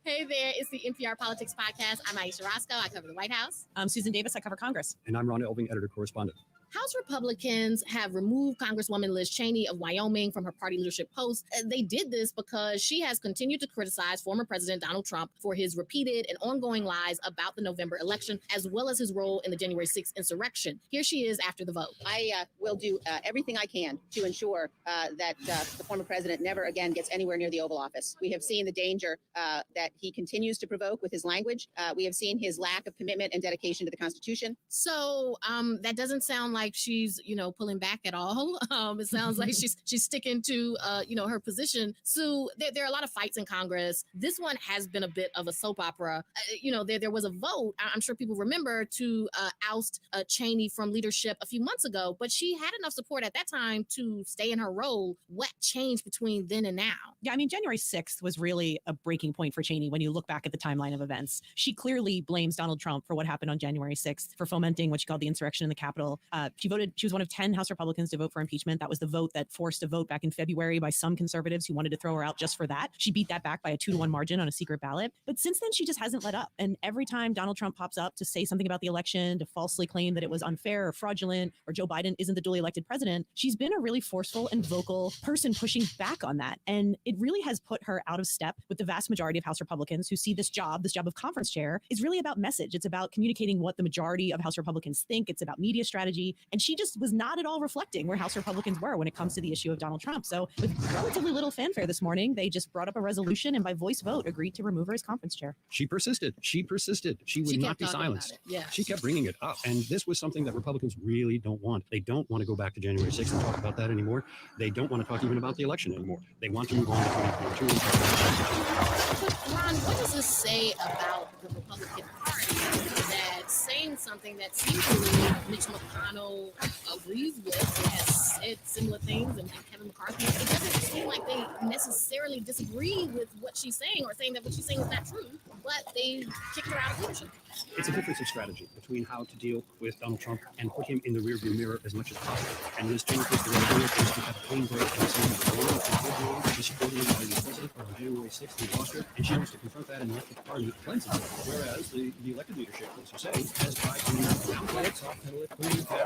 Hey there, it's the NPR Politics Podcast. I'm Aisha Roscoe. I cover the White House. I'm Susan Davis. I cover Congress. And I'm Ron Elving, editor-correspondent. House Republicans have removed Congresswoman Liz Cheney of Wyoming from her party leadership post. They did this because she has continued to criticize former President Donald Trump for his repeated and ongoing lies about the November election, as well as his role in the January 6th insurrection. Here she is after the vote. I will do everything I can to ensure that the former president never again gets anywhere near the Oval Office. We have seen the danger that he continues to provoke with his language. We have seen his lack of commitment and dedication to the Constitution. So that doesn't sound like she's, pulling back at all. It sounds like she's sticking to, her position. Sue, there are a lot of fights in Congress. This one has been a bit of a soap opera. There was a vote, I'm sure people remember, to oust Cheney from leadership a few months ago, but she had enough support at that time to stay in her role. What changed between then and now? Yeah, I mean, January 6th was really a breaking point for Cheney when you look back at the timeline of events. She clearly blames Donald Trump for what happened on January 6th, for fomenting what she called the insurrection in the Capitol. She was one of 10 House Republicans to vote for impeachment. That was the vote that forced a vote back in February by some conservatives who wanted to throw her out just for that. She beat that back by a 2-1 margin on a secret ballot. But since then, she just hasn't let up. And every time Donald Trump pops up to say something about the election, to falsely claim that it was unfair or fraudulent, or Joe Biden isn't the duly elected president, she's been a really forceful and vocal person pushing back on that. And it really has put her out of step with the vast majority of House Republicans who see this job of conference chair, is really about message. It's about communicating what the majority of House Republicans think. It's about media strategy. And she just was not at all reflecting where House Republicans were when it comes to the issue of Donald Trump. So with relatively little fanfare this morning, they just brought up a resolution and by voice vote agreed to remove her as conference chair. She persisted. She would not be silenced. Yeah. She kept bringing it up. And this was something that Republicans really don't want. They don't want to go back to January 6th and talk about that anymore. They don't want to talk even about the election anymore. They want to move on to 2022. But Ron, what does this say about the Republican Party that saying something that seemingly Mitch McConnell agrees with and has said similar things, and Kevin McCarthy, it doesn't seem like they necessarily disagree with what she's saying or saying that what she's saying is not true, but they kicked her out of leadership. It's a difference of strategy between how to deal with Donald Trump and put him in the rearview mirror as much as possible. And Liz Cheney thinks the way to do it is to have a clean break and say that the role she supported him while he was president on January 6th, he lost her, and she wants to confront that and let the party cleanse itself. Whereas the elected leadership, as you say, has tried to downplay it, soft pedal it, clean it down,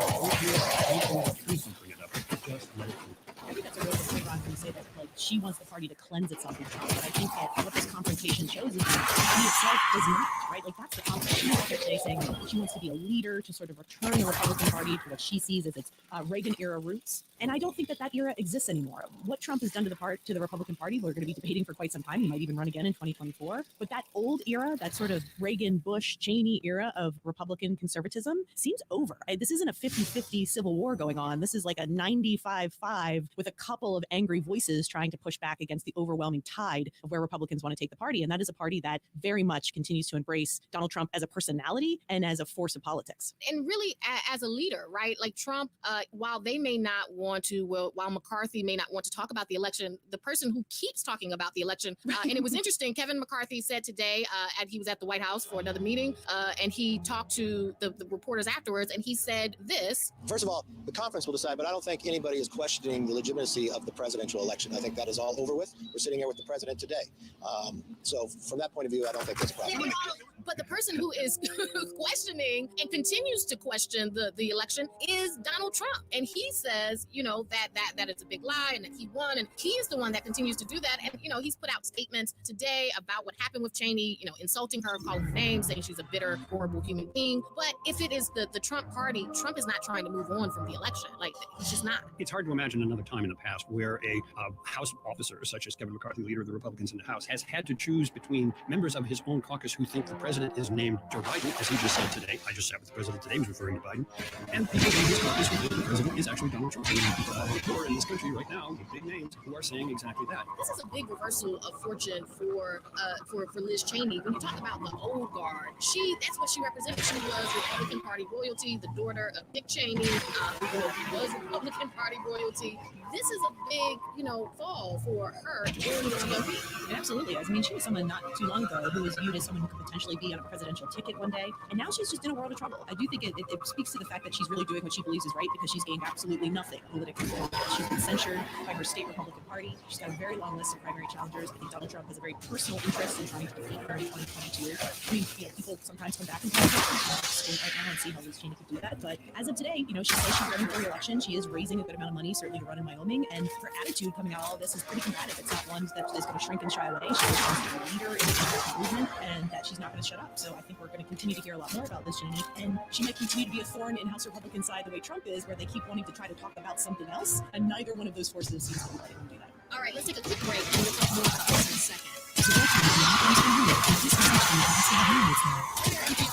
bring it up. Just let it be. I think that's a really good point, Ron, when you say that she wants the party to cleanse itself from Trump. But I think that what this confrontation shows is that she itself is not, right? That's the confrontation. She's out there today saying she wants to be a leader to sort of return the Republican Party to what she sees as its Reagan-era roots. And I don't think that era exists anymore. What Trump has done to the Republican Party, we're going to be debating for quite some time. He might even run again in 2024. But that old era, that sort of Reagan, Bush, Cheney era of Republican conservatism seems over. This isn't a 50-50 civil war going on. This is like a 95-5 with a couple of angry voices trying to push back against the overwhelming tide of where Republicans want to take the party. And that is a party that very much continues to embrace Donald Trump as a personality and as a force of politics. And really as a leader, right? Like Trump, while they may not want to, while McCarthy may not want to talk about the election, the person who keeps talking about the election, and it was interesting, Kevin McCarthy said today, he was at the White House for another meeting, and he talked to the reporters afterwards, and he said this. First of all, the conference will decide, but I don't think anybody is questioning the legitimacy of the presidential election. I think that is all over with. We're sitting here with the president today. So from that point of view, I don't think that's a problem. But the person who is questioning and continues to question the election is Donald Trump. And he says, that it's a big lie and that he won. And he is the one that continues to do that. And, he's put out statements today about what happened with Cheney, insulting her, calling her names, saying she's a bitter, horrible human being. But if it is the Trump party, Trump is not trying to move on from the election. He's just not. It's hard to imagine another time in the past where a House officer, such as Kevin McCarthy, leader of the Republicans in the House, has had to choose between members of his own caucus who think the president president is named Joe Biden, as he just said today. I just sat with the president today, he was referring to Biden. And people in his office think the president is actually Donald Trump. And we're in this country right now with big names who are saying exactly that. This is a big reversal of fortune for Liz Cheney. When you talk about the old guard, that's what she represented. She was Republican Party royalty, the daughter of Dick Cheney, who was Republican Party royalty. This is a big, fall for her in the GOP. Absolutely. I mean, she was someone not too long ago who was viewed as someone who could potentially be on a presidential ticket one day, and now she's just in a world of trouble. I do think it speaks to the fact that she's really doing what she believes is right, because she's gained absolutely nothing politically. She's been censured by her state Republican Party. She's got a very long list of primary challengers. I think Donald Trump has a very personal interest in trying to defeat her in 2022. I mean, people sometimes come back and tell right now and see how Liz Cheney could do that. But as of today, she says she's running for re-election. She is raising a good amount of money, certainly to run in Wyoming, and her attitude coming out of all of this is pretty combative. It's not one that is going to shrink and shy away. She wants to be a leader in the movement, and that she's not going to shut up. So I think we're going to continue to hear a lot more about Liz Cheney, and she might continue to be a thorn in House Republican side the way Trump is, where they keep wanting to try to talk about something else, and neither one of those forces seems to be letting them do that. All right, let's take a quick break, and we'll talk more about this in a second.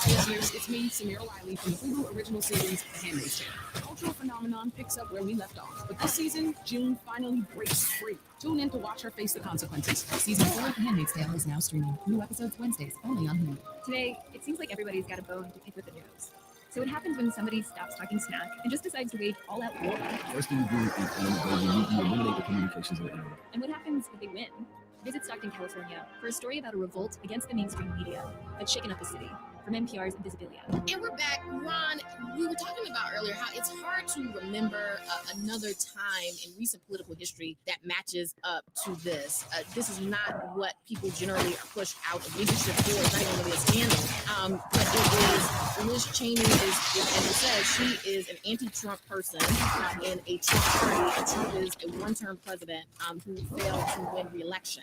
Listeners, it's me, Samira Wiley, from the Hulu original series, The Handmaid's Tale. The cultural phenomenon picks up where we left off. But this season, June finally breaks free. Tune in to watch her face the consequences. Season 4 of The Handmaid's Tale is now streaming. New episodes Wednesdays, only on Hulu. Today, it seems like everybody's got a bone to pick with the news. So what happens when somebody stops talking smack and just decides to wage all-out war? First thing you do is you eliminate the communications of the internet. And what happens if they win? Visit Stockton, California for a story about a revolt against the mainstream media that's shaken up the city. From NPR's Invisibilia. And we're back. Ron, we were talking about earlier how it's hard to remember another time in recent political history that matches up to this. This is not what people generally are pushed out of leadership for. It's not even really a scandal. But it is, Liz Cheney is, as you said, she is an anti-Trump person in a Trump party. And Trump is a one-term president who failed to win re-election.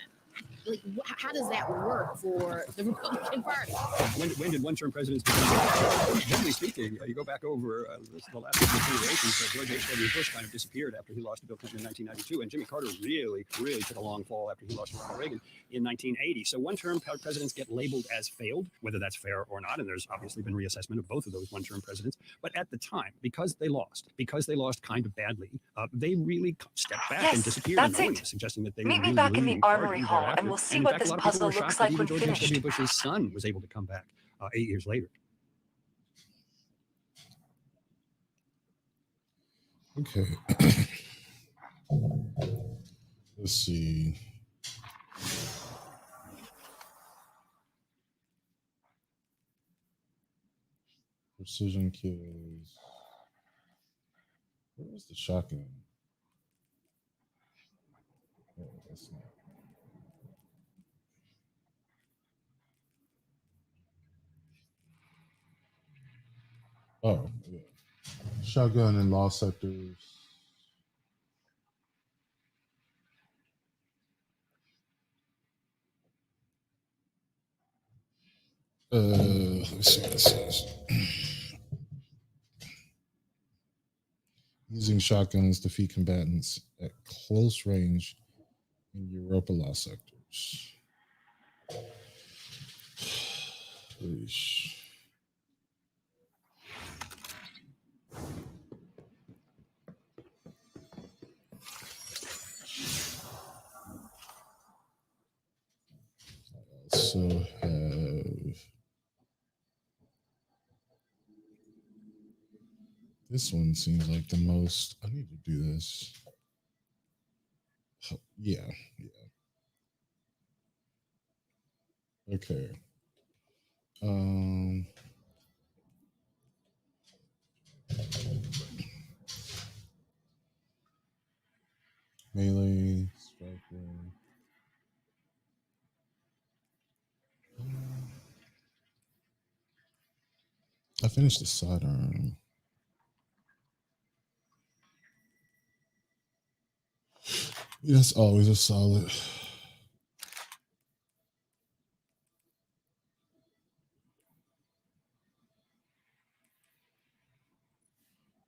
Like, how does that work for the Republican Party? When did one-term presidents become? Generally speaking, you go back over the last few generations. George H.W. Bush kind of disappeared after he lost to Bill Clinton in 1992, and Jimmy Carter really took a long fall after he lost to Ronald Reagan in 1980. So one-term presidents get labeled as failed, whether that's fair or not, and there's obviously been reassessment of both of those one-term presidents. But at the time, because they lost kind of badly, they really stepped back and disappeared in the suggesting that they Meet were me really back in the losing Armory party Hall, thereafter. and we'll see in what fact, this a lot of people puzzle were looks shocked like that even when George finished. H.W. Bush's son was able to come back 8 years later. Okay. Let's see. Precision kills. Where's the shotgun? Oh, that's not. Oh, yeah. Shotgun in law sectors. Let's see. Using shotguns to defeat combatants at close range in Europa law sectors. Eesh. I also have this one. Seems like the most. I need to do this. Yeah. Okay. Melee, striker. I finished the sidearm. That's always a solid.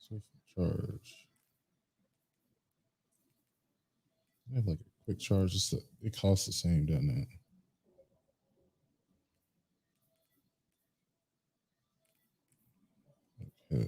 So charge. I have like a quick charge. It costs the same, doesn't it? Does.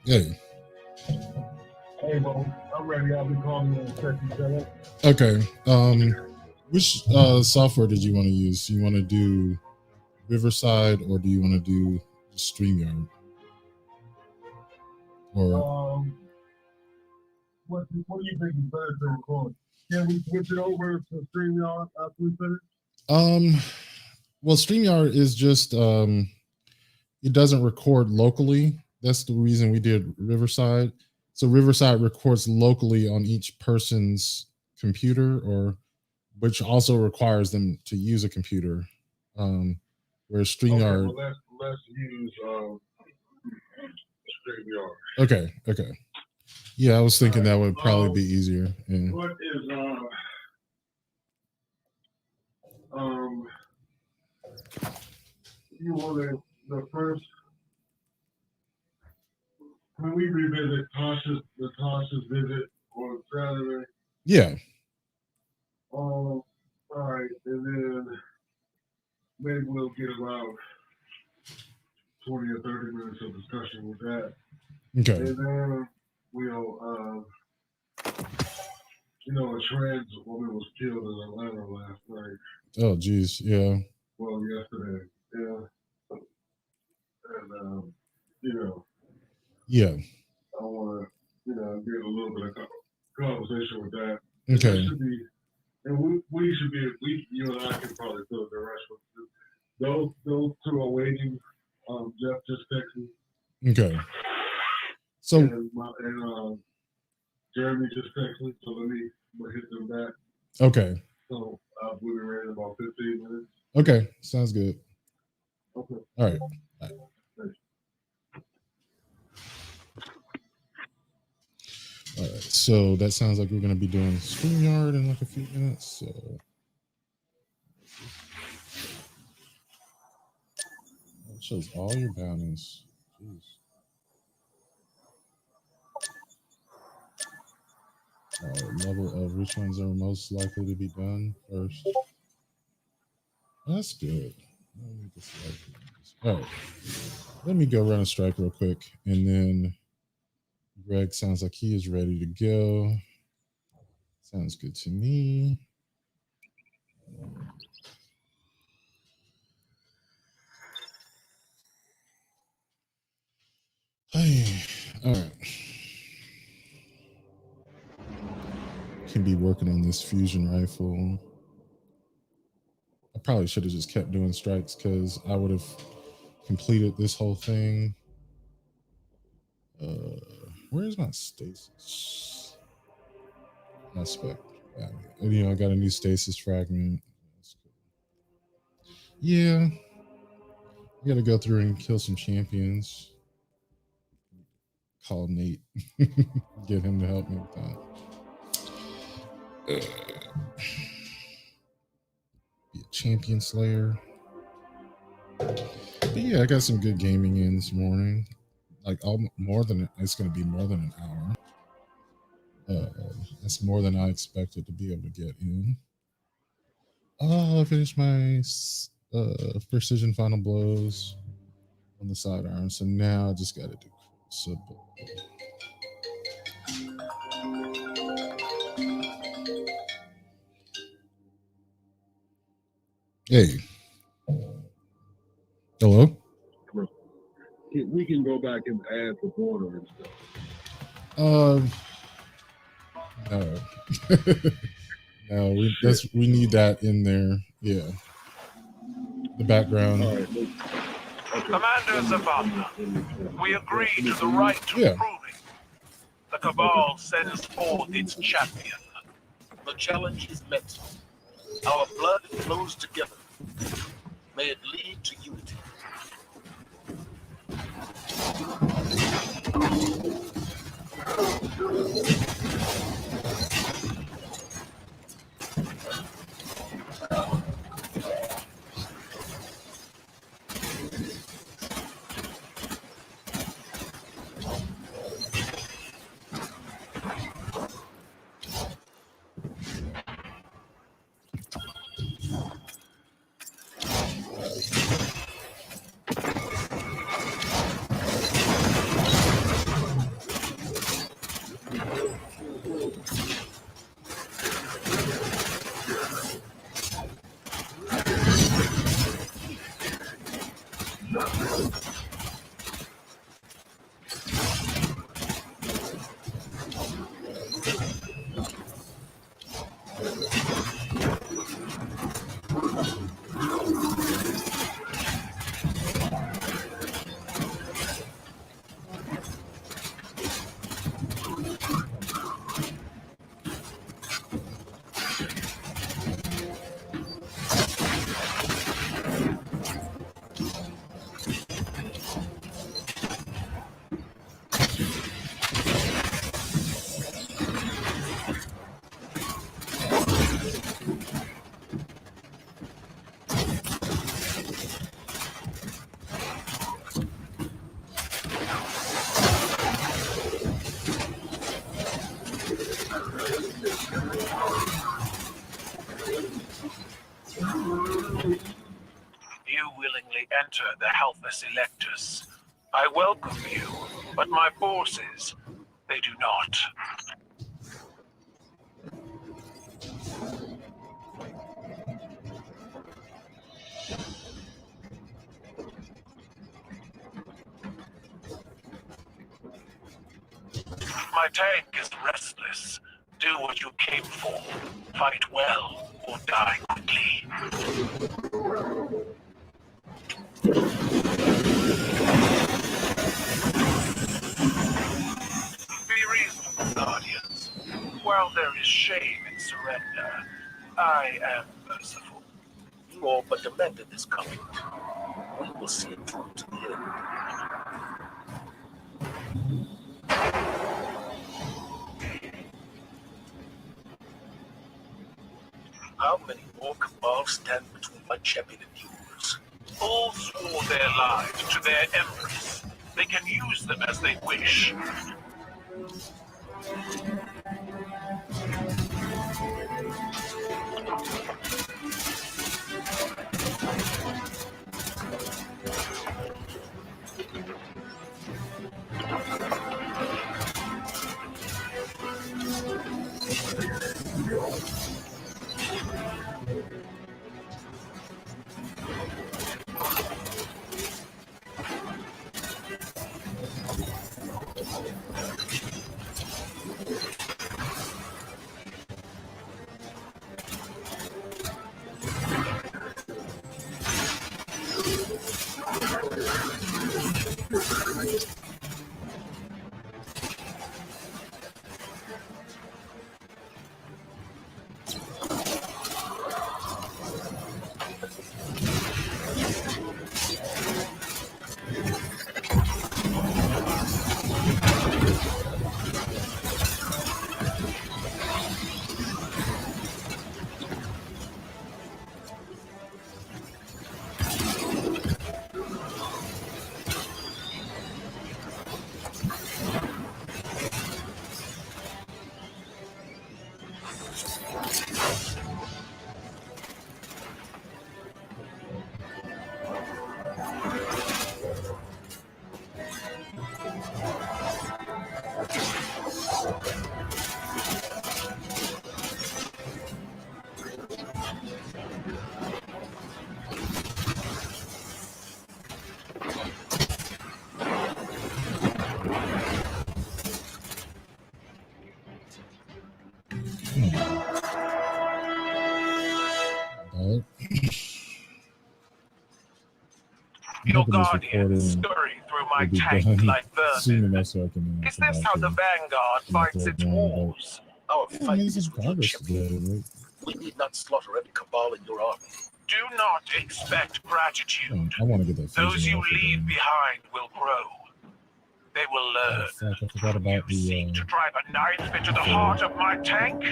Hey. Hey, Mo, I'm ready. I'll be calling you in a second. Okay. Which software did you want to use? You want to do Riverside or do you want to do StreamYard? Or What do you think is better to record? Can we switch it over to StreamYard after we finish? well, StreamYard is just it doesn't record locally. That's the reason we did Riverside. So Riverside records locally on each person's computer, or which also requires them to use a computer. Whereas StreamYard. Okay, well, let's use StreamYard. Okay. Yeah, I was thinking that would probably be easier. Yeah. What is you want the first? Can we revisit Tasha's visit on Saturday? Yeah. All right, and then maybe we'll get about 20 or 30 minutes of discussion with that. Okay. And then we'll, a trans woman was killed in Atlanta last night. Oh, geez. Yeah. Well, yesterday. Yeah. And, Yeah. I want to, get a little bit of conversation with that. Okay. It should be, and we should be, you and I can probably fill the rest with those two are waiting. Jeff just texted me. Okay. So. And Jeremy just texted me, so let me hit them back. Okay. So we'll be ready in about 15 minutes. Okay. Sounds good. Okay. All right. Bye. All right, so that sounds like we're going to be doing StreamYard in like a few minutes. So it shows all your bounties. Jeez. Level of which ones are most likely to be done first. That's good. All right. Let me go run a strike real quick. And then Greg sounds like he is ready to go. Sounds good to me. Hey, all right. Can be working on this fusion rifle. I probably should have just kept doing strikes because I would have completed this whole thing. Where's my stasis aspect? You know, I got a new stasis fragment. Yeah, I gotta go through and kill some champions. Call Nate, get him to help me with that. Be a champion slayer. But yeah, I got some good gaming in this morning. Like it's gonna be more than an hour. That's more than I expected to be able to get in. I finished my precision final blows on the sidearm, so now I just got to do crucible. Hey, hello. We can go back and add the border and stuff. No. No, we need that in there. Yeah. The background. All right, Commander Zavala, we agree to the right to proving. The Cabal sends forth its champion. The challenge is met. Our blood flows together. May it lead to unity. You willingly enter the Helpless Electors. I welcome you, but my forces, they do not. My tank is restless. Do what you came for. Fight well or die quickly. Be reasonable, Guardians. While there is shame in surrender, I am merciful. You all but demanded this coming. We will see it through to the end. How many more Cabal stand between my champion and yours? All swore their lives to their empress. They can use them as they wish. Your guardians scurry through my tank like soon vermin. enough so I can Is this how the Vanguard fights its wars? Our fight is today, We need not slaughter every cabal in your army. Do not expect gratitude. I want to get that. Those you leave behind will grow. They will learn. I forgot about the. To drive a knife into the heart of my tank?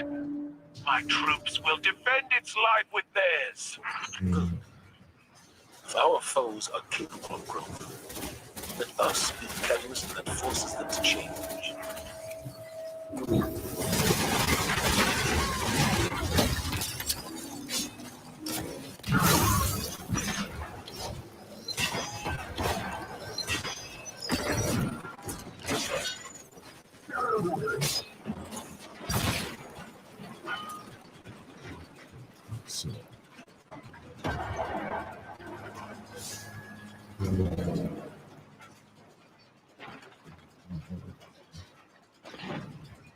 My troops will defend its life with theirs. If our foes are capable of growth, let us be the catalyst that forces them to change. So.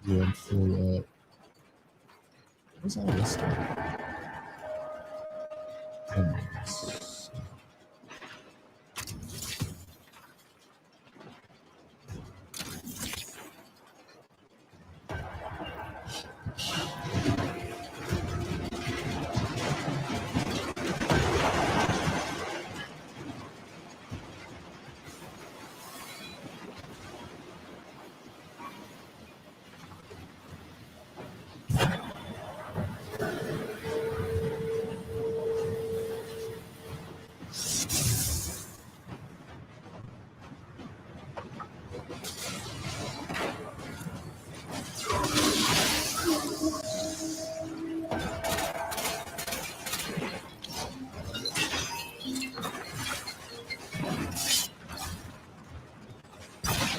Yeah, I'm full up. What's all this stuff?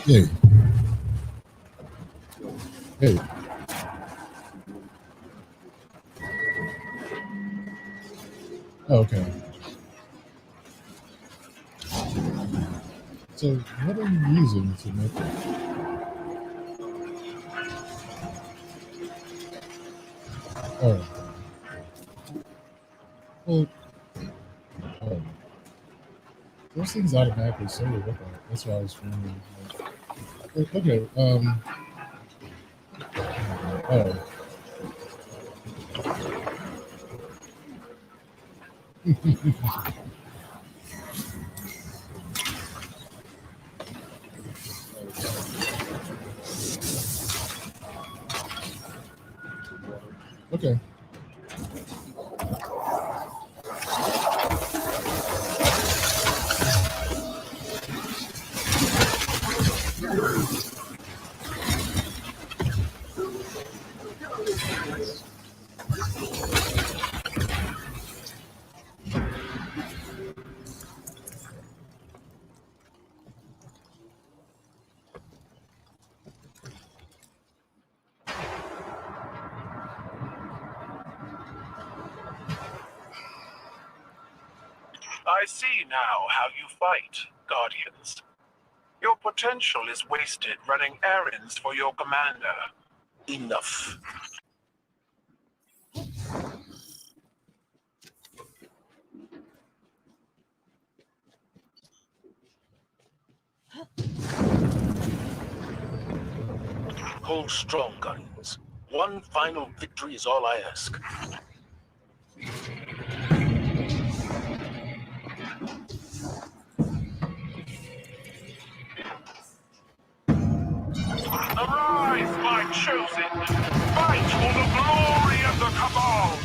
Hey. Hey. Okay. So what are you using to make it? Oh. Well, oh. Those things automatically say what that. That's why I was wondering. Okay. Oh. Okay. I see now how you fight, Guardians. Your potential is wasted running errands for your commander. Enough. Hold strong, Guardians. One final victory is all I ask. Arise, my chosen! Fight for the glory of the Cabal!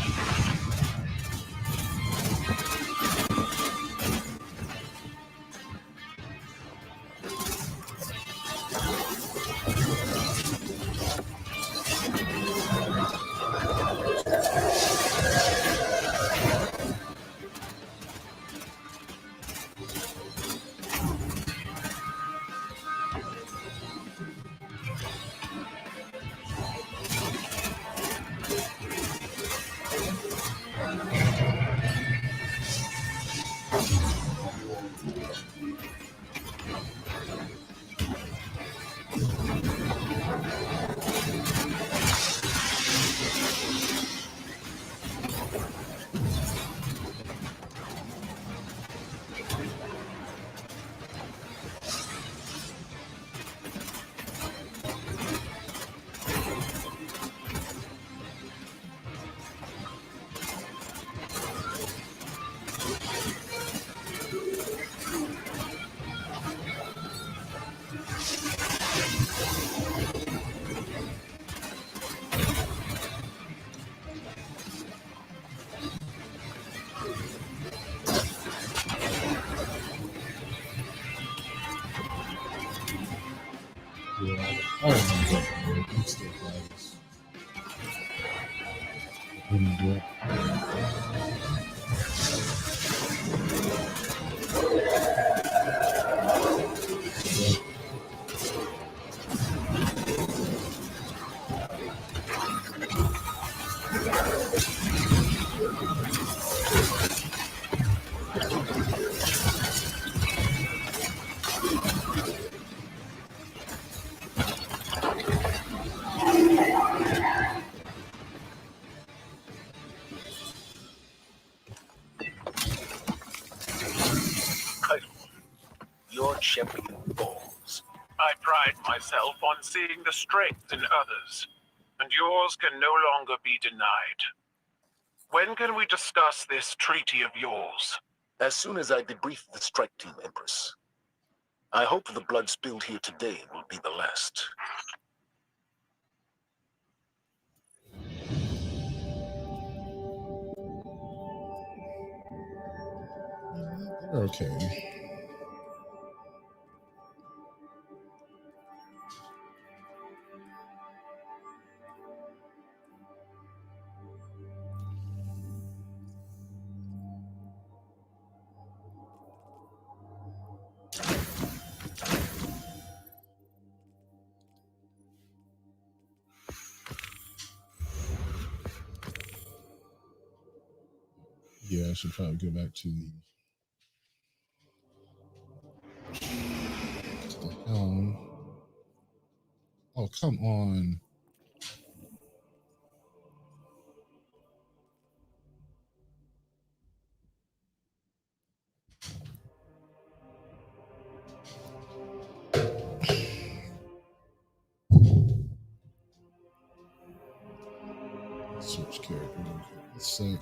Your champion falls. I pride myself on seeing the strength in others, and yours can no longer be denied. When can we discuss this treaty of yours? As soon as I debrief the strike team, Empress. I hope the blood spilled here today will be the last. Okay. Yeah, I should probably go back to the helm. Oh, come on. Switch character. Let's see.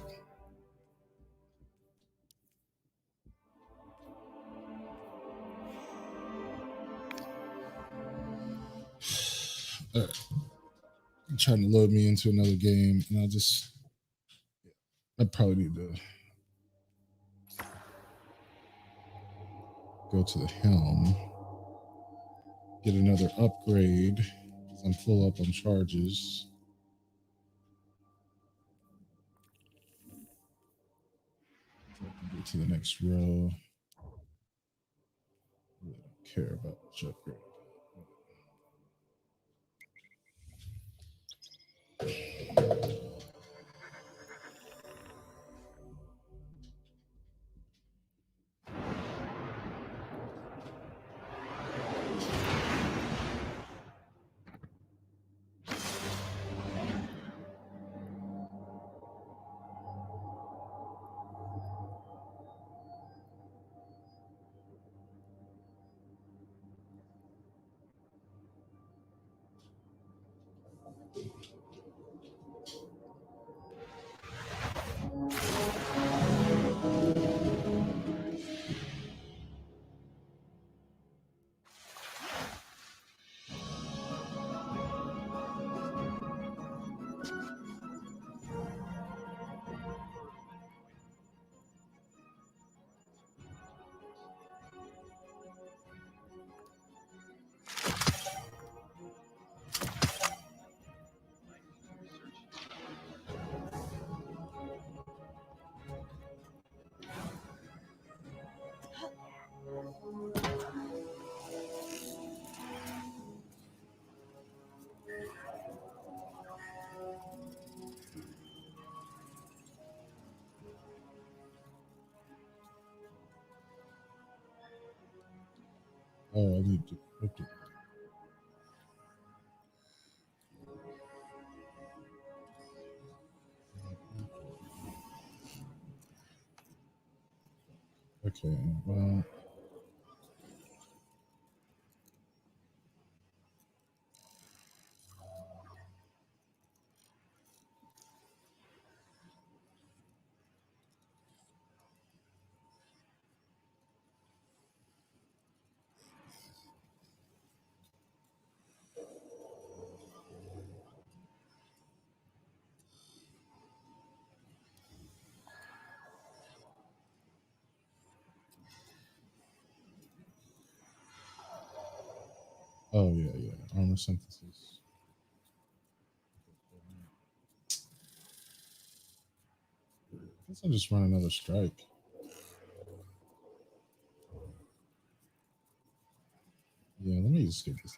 All right. I'm trying to load me into another game, and I probably need to go to the helm, get another upgrade because I'm full up on charges. Get to the next row. I really don't care about which upgrade. Oh, I need to. Okay. Okay. Well. Oh yeah. Armor synthesis. I guess I'll just run another strike. Yeah, let me just get this.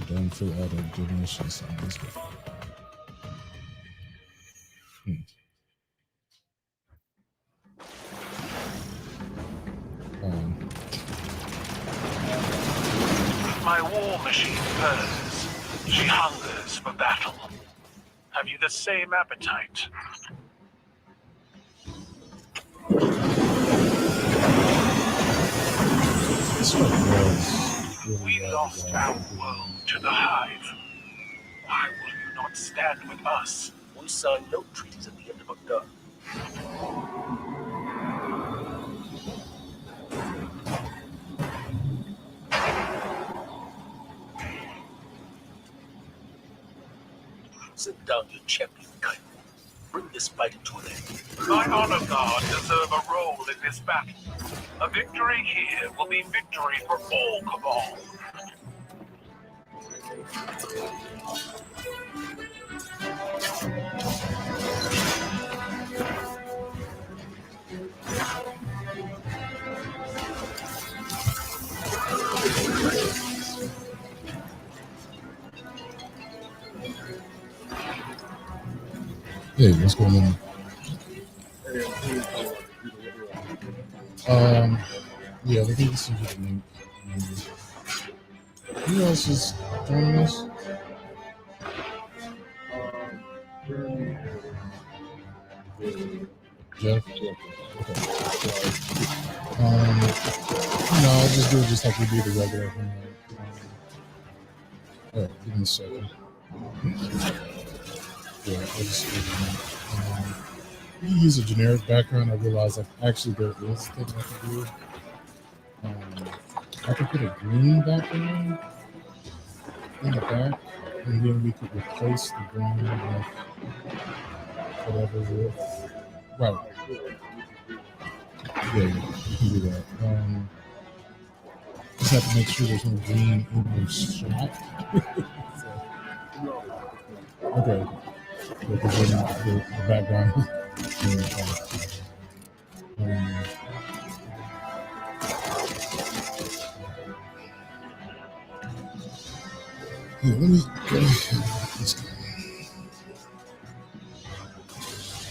Done for auto donation signs. My war machine purrs. She hungers for battle. Have you the same appetite? We lost our world to the Hive. Why will you not stand with us? We signed no treaties at the end of a gun. Sit down, you champion kite. Bring this fight to an end. My honor guard deserve a role in this battle. A victory here will be victory for all Cabal. Hey, what's going on? Yeah, let me see the link. Who else is doing this? Jeff? Okay. No, I'll just do it just like we do the regular thing. Alright, give me a second. Yeah, I'll just you use a generic background. I realize like actually there is things I can do. I could put a green background in the back, and then we could replace the green with whatever with. Right. Yeah, you can do that. Just have to make sure there's no green in your shot. Okay. Because then the background. let me.